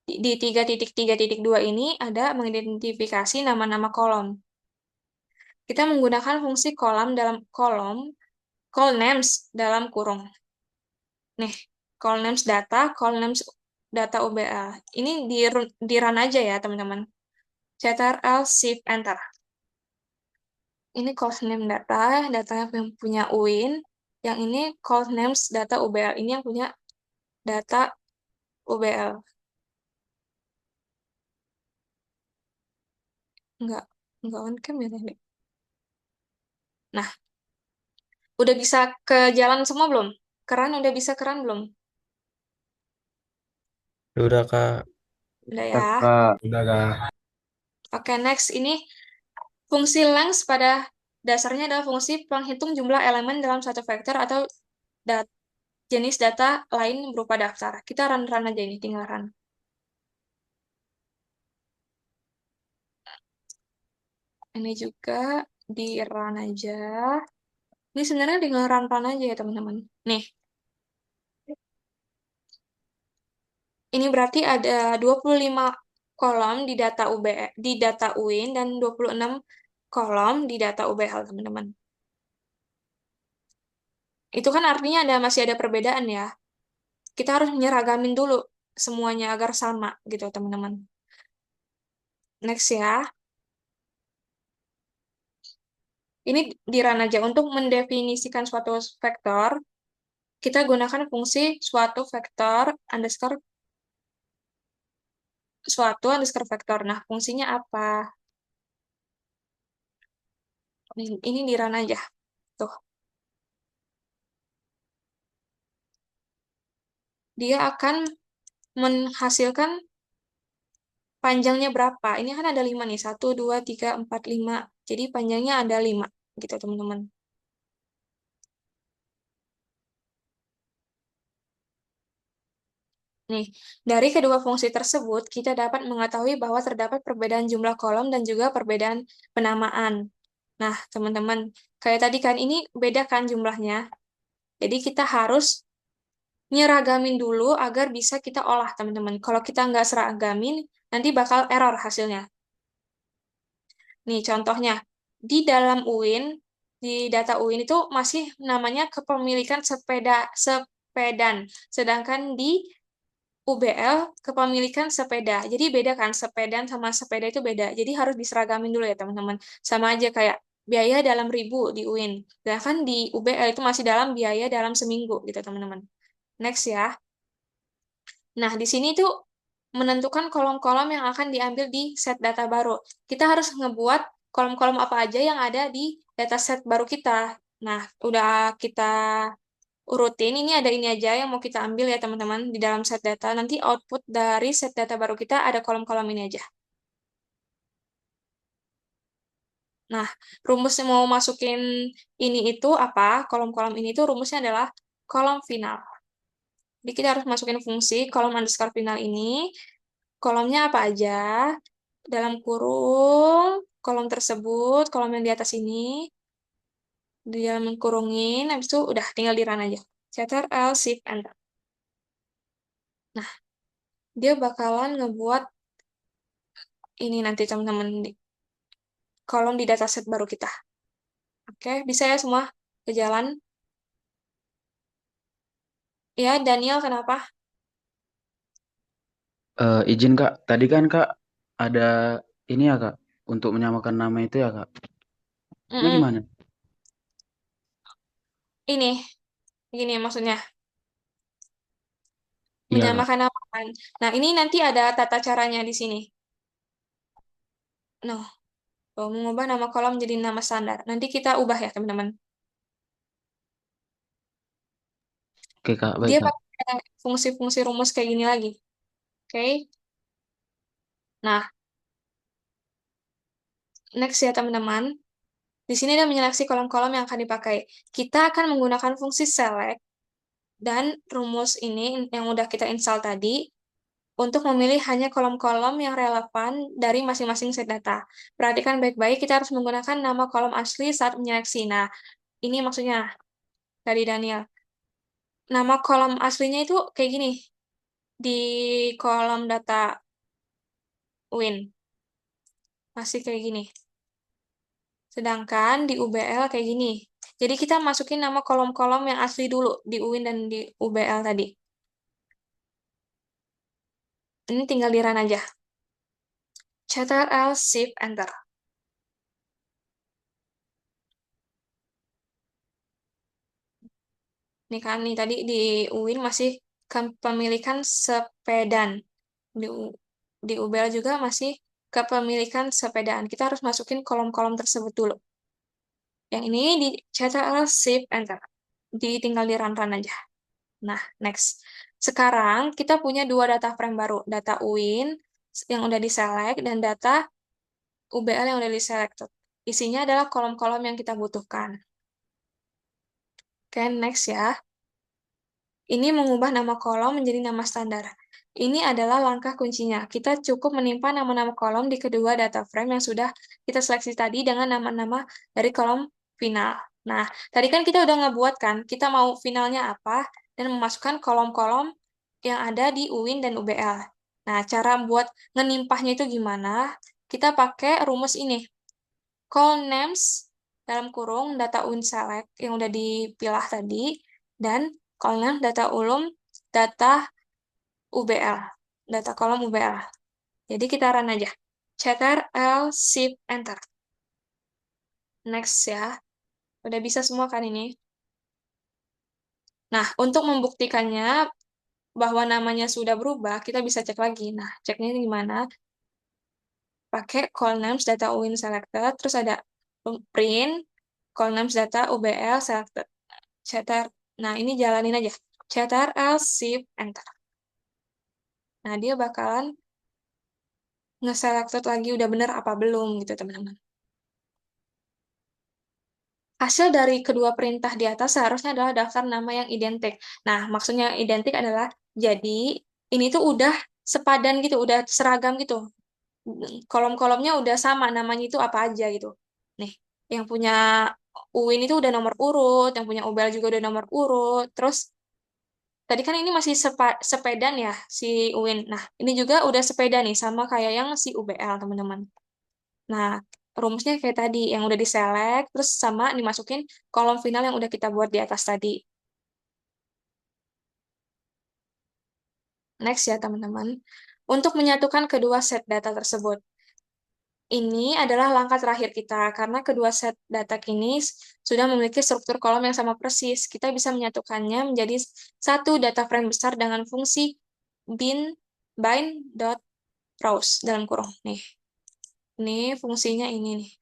di 3.3.2 ini ada mengidentifikasi nama-nama kolom. Kita menggunakan fungsi call names dalam kurung. Nih, call names data UBL. Ini di run aja ya, teman-teman. Ctrl Shift Enter. Ini call name data yang punya UIN. Yang ini call names data UBL. Ini yang punya data UBL. Enggak on cam ya tadi. Nah, udah bisa ke jalan semua belum? Udah bisa keran belum? Udah, Kak. Udah ya. Udah kak. Oke, next. Ini fungsi length pada dasarnya adalah fungsi penghitung jumlah elemen dalam satu vektor atau jenis data lain berupa daftar. Kita run aja ini, tinggal run. Ini juga di run aja. Ini sebenarnya tinggal run aja ya, teman-teman. Nih. Ini berarti ada 25 kolom di data di data UIN dan 26 kolom di data UBL, teman-teman. Itu kan artinya masih ada perbedaan ya. Kita harus menyeragamin dulu semuanya agar sama gitu, teman-teman. Next ya. Ini di run aja. Untuk mendefinisikan suatu vektor, kita gunakan fungsi suatu vektor underscore suatu underscore vektor. Nah, fungsinya apa? Ini di run aja. Tuh. Dia akan menghasilkan panjangnya berapa. Ini kan ada 5 nih. 1, 2, 3, 4, 5. Jadi panjangnya ada 5. Gitu, teman-teman. Nih, dari kedua fungsi tersebut, kita dapat mengetahui bahwa terdapat perbedaan jumlah kolom dan juga perbedaan penamaan. Nah, teman-teman, kayak tadi kan ini beda kan jumlahnya. Jadi kita harus nyeragamin dulu agar bisa kita olah, teman-teman. Kalau kita nggak seragamin, nanti bakal error hasilnya. Nih, contohnya, di dalam UIN, di data UIN itu masih namanya kepemilikan sepedan. Sedangkan di UBL kepemilikan sepeda. Jadi beda kan, sepedan sama sepeda itu beda. Jadi harus diseragamin dulu ya teman-teman. Sama aja kayak biaya dalam ribu di UIN. Sedangkan di UBL itu masih dalam biaya dalam seminggu gitu teman-teman. Next ya. Nah, di sini tuh menentukan kolom-kolom yang akan diambil di set data baru. Kita harus ngebuat kolom-kolom apa aja yang ada di dataset baru kita. Nah, udah kita urutin, ini ada ini aja yang mau kita ambil ya teman-teman di dalam set data. Nanti output dari set data baru kita ada kolom-kolom ini aja. Nah, rumus yang mau masukin ini itu apa? Kolom-kolom ini itu rumusnya adalah kolom final. Jadi kita harus masukin fungsi kolom underscore final ini. Kolomnya apa aja? Dalam kurung, kolom tersebut, kolom yang di atas ini, di dalam kurungin, habis itu udah tinggal di run aja. Ctrl, Shift, Enter. Nah, dia bakalan ngebuat ini nanti teman-teman di kolom di dataset baru kita. Oke, bisa ya semua ke jalan? Ya, Daniel kenapa? Izin Kak, tadi kan Kak ada ini ya Kak, untuk menyamakan nama itu ya Kak. Ini Mm-mm. gimana? Ini, gini maksudnya, Iya Kak. menyamakan nama kan. Nah, ini nanti ada tata caranya di sini. Nah, mengubah nama kolom jadi nama standar. Nanti kita ubah ya, teman-teman. Oke Kak, baik Dia Kak. pakai fungsi-fungsi rumus kayak gini lagi. Oke. Nah, next ya, teman-teman. Di sini ada menyeleksi kolom-kolom yang akan dipakai. Kita akan menggunakan fungsi select dan rumus ini yang udah kita install tadi untuk memilih hanya kolom-kolom yang relevan dari masing-masing set data. Perhatikan baik-baik, kita harus menggunakan nama kolom asli saat menyeleksi. Nah, ini maksudnya dari Daniel. Nama kolom aslinya itu kayak gini. Di kolom data Win. Masih kayak gini. Sedangkan di UBL kayak gini. Jadi kita masukin nama kolom-kolom yang asli dulu di UIN dan di UBL tadi. Ini tinggal di run aja. Ctrl, Shift, Enter. Nih kan, nih tadi di UIN masih kepemilikan sepedan. Di, di UBL juga masih kepemilikan sepedaan. Kita harus masukin kolom-kolom tersebut dulu. Yang ini di Ctrl, Shift, Enter. Tinggal di run-run aja. Nah, next. Sekarang kita punya dua data frame baru. Data UIN yang udah di-select dan data UBL yang udah di-select. Isinya adalah kolom-kolom yang kita butuhkan. Oke, next ya. Ini mengubah nama kolom menjadi nama standar. Ini adalah langkah kuncinya. Kita cukup menimpa nama-nama kolom di kedua data frame yang sudah kita seleksi tadi dengan nama-nama dari kolom final. Nah, tadi kan kita udah ngebuat kan, kita mau finalnya apa, dan memasukkan kolom-kolom yang ada di UIN dan UBL. Nah, cara buat ngenimpahnya itu gimana? Kita pakai rumus ini. Call names dalam kurung data UIN select yang udah dipilah tadi, dan kolom data data UBL, data kolom UBL. Jadi kita run aja. Ctrl, Shift, Enter. Next ya. Udah bisa semua kan ini? Nah, untuk membuktikannya, bahwa namanya sudah berubah, kita bisa cek lagi. Nah, ceknya gimana? Pakai call names data UIN selected, terus ada print call names data UBL selected. Ctrl. Nah, ini jalanin aja. Ctrl Shift Enter. Nah, dia bakalan nge-selected lagi udah bener apa belum gitu, teman-teman. Hasil dari kedua perintah di atas seharusnya adalah daftar nama yang identik. Nah, maksudnya identik adalah jadi ini tuh udah sepadan gitu, udah seragam gitu. Kolom-kolomnya udah sama, namanya itu apa aja gitu. Nih, yang punya UIN itu udah nomor urut, yang punya UBL juga udah nomor urut. Terus tadi kan ini masih sepedan ya si UIN. Nah, ini juga udah sepeda nih sama kayak yang si UBL, teman-teman. Nah, rumusnya kayak tadi, yang udah diselect, terus sama dimasukin kolom final yang udah kita buat di atas tadi. Next ya, teman-teman. Untuk menyatukan kedua set data tersebut. Ini adalah langkah terakhir kita, karena kedua set data kini sudah memiliki struktur kolom yang sama persis. Kita bisa menyatukannya menjadi satu data frame besar dengan fungsi bind.rows dalam kurung. Nih, ini fungsinya ini nih.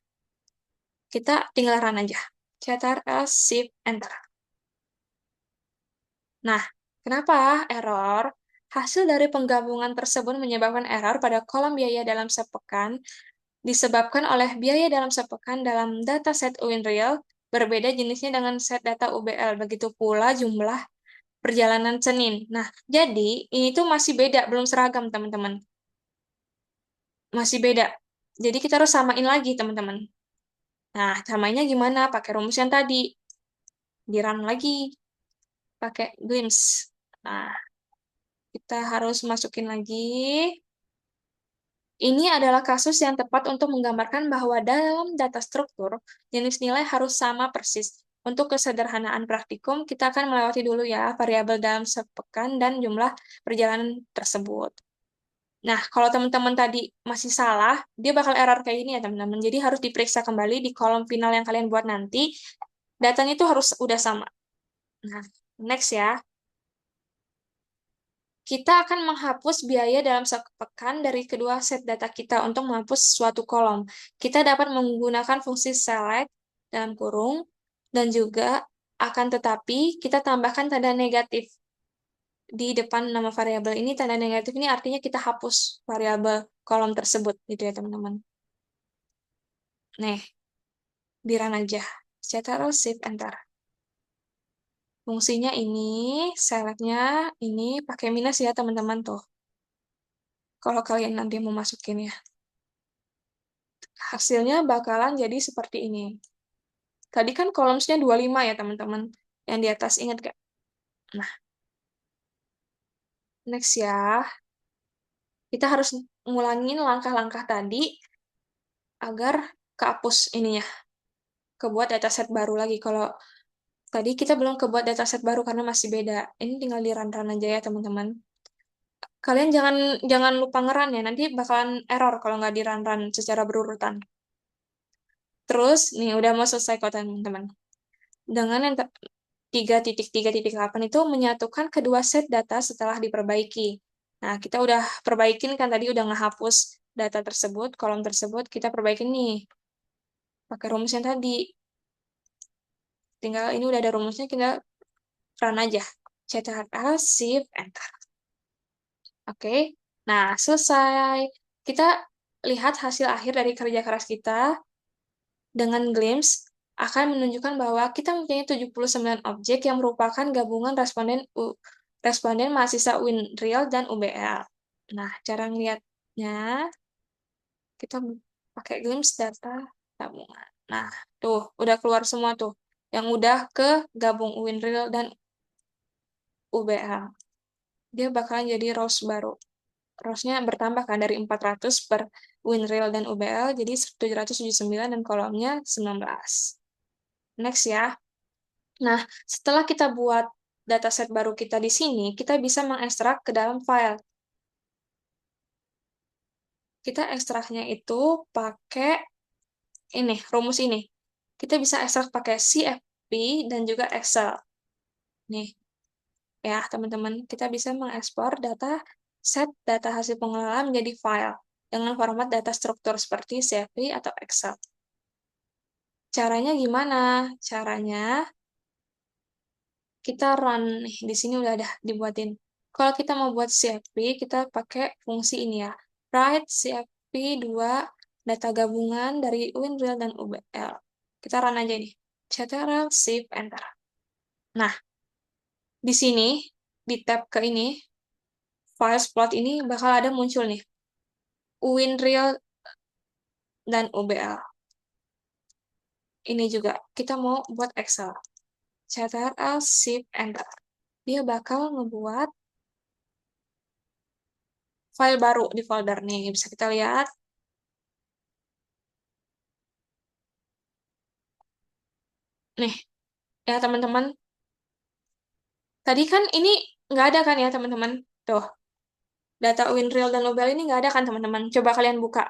Kita tinggal run aja. Ctrl Shift Enter. Nah, kenapa error? Hasil dari penggabungan tersebut menyebabkan error pada kolom biaya dalam sepekan disebabkan oleh biaya dalam sepekan dalam dataset UIN real berbeda jenisnya dengan set data UBL. Begitu pula jumlah perjalanan Senin. Nah, jadi ini tuh masih beda, belum seragam, teman-teman. Masih beda. Jadi kita harus samain lagi, teman-teman. Nah, samainnya gimana? Pakai rumus yang tadi. Di run lagi. Pakai glimpse. Nah, kita harus masukin lagi. Ini adalah kasus yang tepat untuk menggambarkan bahwa dalam data struktur, jenis nilai harus sama persis. Untuk kesederhanaan praktikum, kita akan melewati dulu ya variabel dalam sepekan dan jumlah perjalanan tersebut. Nah, kalau teman-teman tadi masih salah, dia bakal error kayak ini ya teman-teman. Jadi harus diperiksa kembali di kolom final yang kalian buat nanti. Datanya itu harus udah sama. Nah, next ya. Kita akan menghapus biaya dalam sepekan dari kedua set data kita untuk menghapus suatu kolom. Kita dapat menggunakan fungsi select dalam kurung, dan juga akan tetapi kita tambahkan tanda negatif di depan nama variabel ini. Tanda negatif ini artinya kita hapus variabel kolom tersebut gitu ya teman-teman. Nih, di run aja. Ctrl Shift Enter. Fungsinya ini, selectnya ini pakai minus ya teman-teman tuh. Kalau kalian nanti mau masukin ya. Hasilnya bakalan jadi seperti ini. Tadi kan kolomsnya 25 ya teman-teman. Yang di atas, ingat gak? Nah, next ya. Kita harus ngulangin langkah-langkah tadi agar kehapus ininya. Kebuat dataset baru lagi. Kalau tadi kita belum kebuat dataset baru karena masih beda. Ini tinggal di run-run aja ya teman-teman. Kalian jangan lupa ngeran ya. Nanti bakalan error kalau nggak di run-run secara berurutan. Terus, nih udah mau selesai kok teman-teman. Dengan yang 3.3.8 itu menyatukan kedua set data setelah diperbaiki. Nah, kita udah perbaikin kan tadi udah ngehapus data tersebut, kolom tersebut, kita perbaikin nih. Pakai rumus yang tadi. Tinggal ini udah ada rumusnya, kita run aja. Ctrl Shift Enter. Oke. Nah, selesai. Kita lihat hasil akhir dari kerja keras kita dengan glimpse akan menunjukkan bahwa kita mempunyai 79 objek yang merupakan gabungan responden mahasiswa UIN Real dan UBL. Nah, cara ngeliatnya, kita pakai glimpse data tabungan. Nah, tuh, udah keluar semua tuh. Yang udah ke gabung UIN Real dan UBL. Dia bakalan jadi rows baru. Rows-nya bertambah kan dari 400 per UIN Real dan UBL, jadi 779 dan kolomnya 19. Next ya. Nah, setelah kita buat dataset baru kita di sini, kita bisa mengekstrak ke dalam file. Kita ekstraknya itu pakai ini, rumus ini. Kita bisa ekstrak pakai CFP dan juga Excel. Nih, ya teman-teman, kita bisa mengekspor set data hasil pengelolaan menjadi file dengan format data struktur seperti CSV atau Excel. Caranya gimana? Caranya kita run nih, di sini udah ada dibuatin. Kalau kita mau buat CSV, kita pakai fungsi ini ya. Write CSV 2 data gabungan dari WinRail dan UBL. Kita run aja nih. Ctrl Shift Enter. Nah, di sini di tab ke ini files plot ini bakal ada muncul nih WinRail dan UBL. Ini juga kita mau buat Excel. Ctrl Shift Enter. Dia bakal ngebuat file baru di folder nih. Bisa kita lihat. Nih, ya teman-teman. Tadi kan ini nggak ada kan ya teman-teman? Tuh, data WinRail dan UBL ini nggak ada kan teman-teman? Coba kalian buka.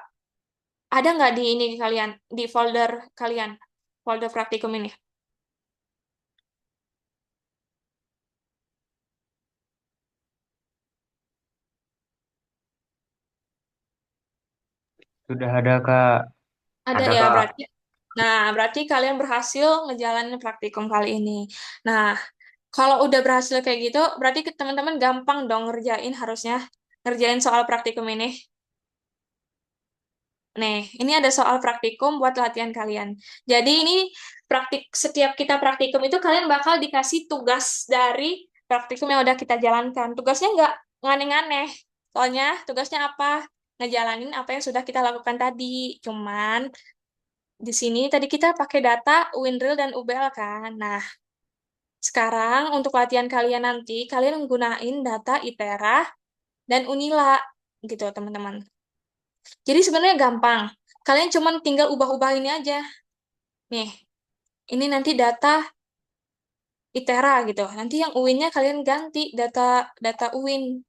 Ada nggak di ini kalian, di folder kalian, folder praktikum ini? Sudah ada Kak. Ada Ada ya, Kak. berarti. Nah, berarti kalian berhasil ngejalanin praktikum kali ini. Nah, kalau udah berhasil kayak gitu, berarti teman-teman gampang dong ngerjain harusnya. Ngerjain soal praktikum ini. Nih, ini ada soal praktikum buat latihan kalian. Jadi ini setiap kita praktikum itu kalian bakal dikasih tugas dari praktikum yang udah kita jalankan. Tugasnya nggak aneh-aneh. Soalnya tugasnya apa? Ngejalanin apa yang sudah kita lakukan tadi. Cuman di sini tadi kita pakai data WinRail dan UBL kan. Nah, sekarang untuk latihan kalian nanti, kalian menggunakan data ITERA dan UNILA gitu, teman-teman. Jadi sebenarnya gampang. Kalian cuma tinggal ubah-ubah ini aja. Nih, ini nanti data ITERA gitu. Nanti yang UIN-nya kalian ganti data data UIN,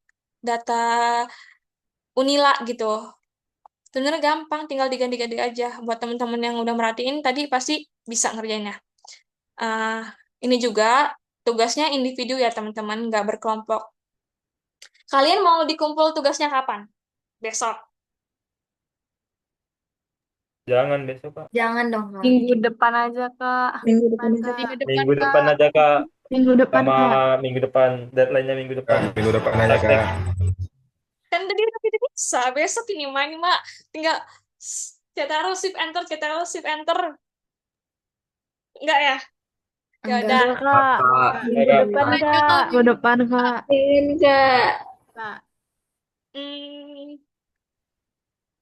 data UNILA gitu. Sebenarnya gampang, tinggal diganti-ganti aja. Buat teman-teman yang udah merhatiin tadi pasti bisa ngerjainnya. Ini juga tugasnya individu ya teman-teman, nggak berkelompok. Kalian mau dikumpul tugasnya kapan? Besok. Jangan besok, Kak. Jangan dong, Kak. Minggu depan aja, Kak. Minggu depan aja, Kak. Kak. Minggu depan aja, Kak. Minggu depan, Sama Kak. minggu depan. Deadline-nya minggu depan. Minggu depan aja Praktek. Kak. Kan tadi udah kita bisa. Besok ini mah, tinggal Ctrl Shift Enter. Enggak ya? Ya Enggak. udah. Kak. Minggu depan, Kak. Minggu depan, Kak. Kak. Hmm,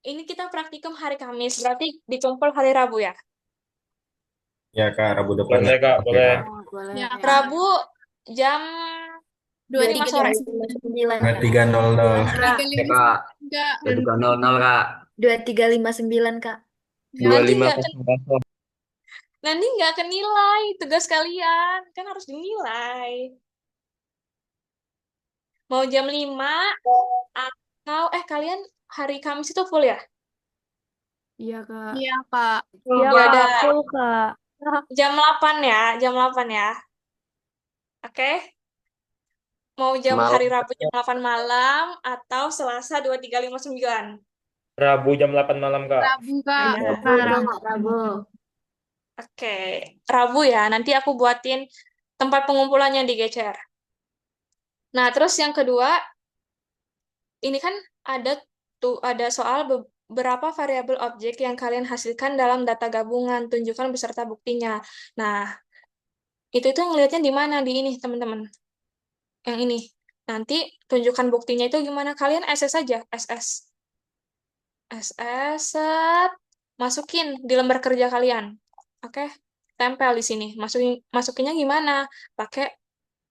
ini kita praktikum hari Kamis, berarti dikumpul hari Rabu ya? Ya Kak, Rabu depan. Boleh, Kak. Oke, Boleh. Kak. Boleh. Ya, Kak. Rabu jam 5 sore. 23.59, Kak. 23.00. Ya Kak. 22.00 Kak. 23.59, Kak. Nanti nggak 25.00. nanti nggak kenilai tugas kalian, kan harus dinilai. Mau jam 5 atau kalian hari Kamis itu full ya? Iya, Kak. Iya, Kak. Ya Iya, udah. Kak. Full, Kak. Jam 8 ya, jam 8 ya. Oke? Mau hari Rabu jam 8 malam atau Selasa 23.59. Rabu jam 8 malam, Kak. Rabu, Kak. Ya. Rabu. Oke, Rabu ya. Nanti aku buatin tempat pengumpulannya di GCR. Nah, terus yang kedua, ini kan ada soal beberapa variabel objek yang kalian hasilkan dalam data gabungan, tunjukkan beserta buktinya. Nah, itu tuh ngelihatnya di mana di ini, teman-teman. Yang ini. Nanti tunjukkan buktinya itu gimana? Kalian SS aja, SS. SS, set. Masukin di lembar kerja kalian. Oke, tempel di sini. Masukinnya gimana? Pakai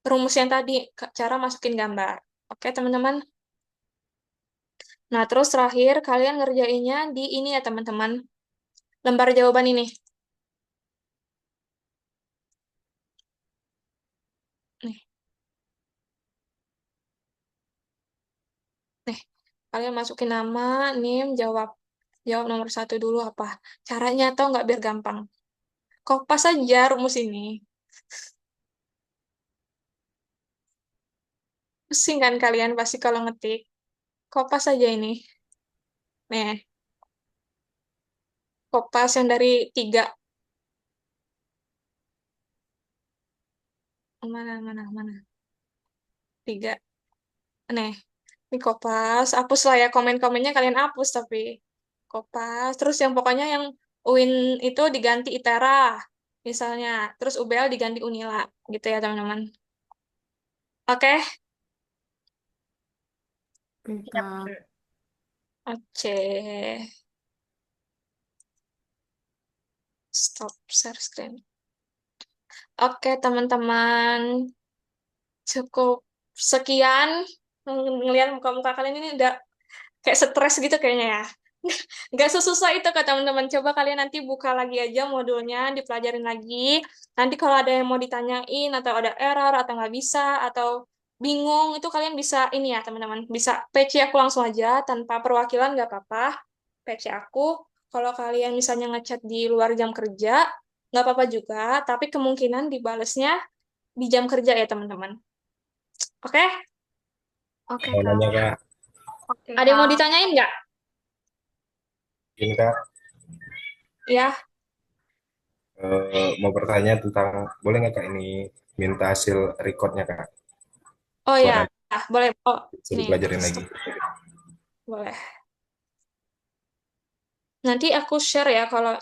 rumus yang tadi, cara masukin gambar. Oke, teman-teman. Nah, terus terakhir kalian ngerjainnya di ini ya, teman-teman. Lembar jawaban ini. Nih. Nih, kalian masukin nama, NIM, jawab. Jawab nomor 1 dulu apa. Caranya tau nggak biar gampang. Kopas aja rumus ini. Pusing kan kalian pasti kalau ngetik. Kopas aja ini. Nih, kopas yang dari 3. Mana. 3. Nih, ini kopas. Hapus lah ya komen-komennya kalian hapus tapi. Kopas. Terus yang pokoknya yang UIN itu diganti ITERA. Misalnya. Terus UBL diganti UNILA. Gitu ya teman-teman. Oke? Kak. Oke. Stop share screen. Oke, teman-teman. Cukup sekian. Ngelihat muka-muka kalian ini udah kayak stres gitu kayaknya ya. Nggak sesusah itu kak teman-teman. Coba kalian nanti buka lagi aja modulnya, dipelajarin lagi. Nanti kalau ada yang mau ditanyain, atau ada error, atau nggak bisa, atau bingung, itu kalian bisa ini ya teman-teman. Bisa PC aku langsung aja, tanpa perwakilan nggak apa-apa. PC aku. Kalau kalian misalnya ngechat di luar jam kerja, nggak apa-apa juga. Tapi kemungkinan dibalesnya di jam kerja ya teman-teman. Oke? Oke, Mau Kak. nanya Kak, Oke, Ada yang mau Kak. ditanyain nggak? ini Kak, Ya. mau bertanya tentang, boleh nggak Kak ini minta hasil recordnya Kak, Oh ya, suaranya boleh. Oh, suruh ini pelajarin stop. lagi. Boleh. Nanti aku share ya kalau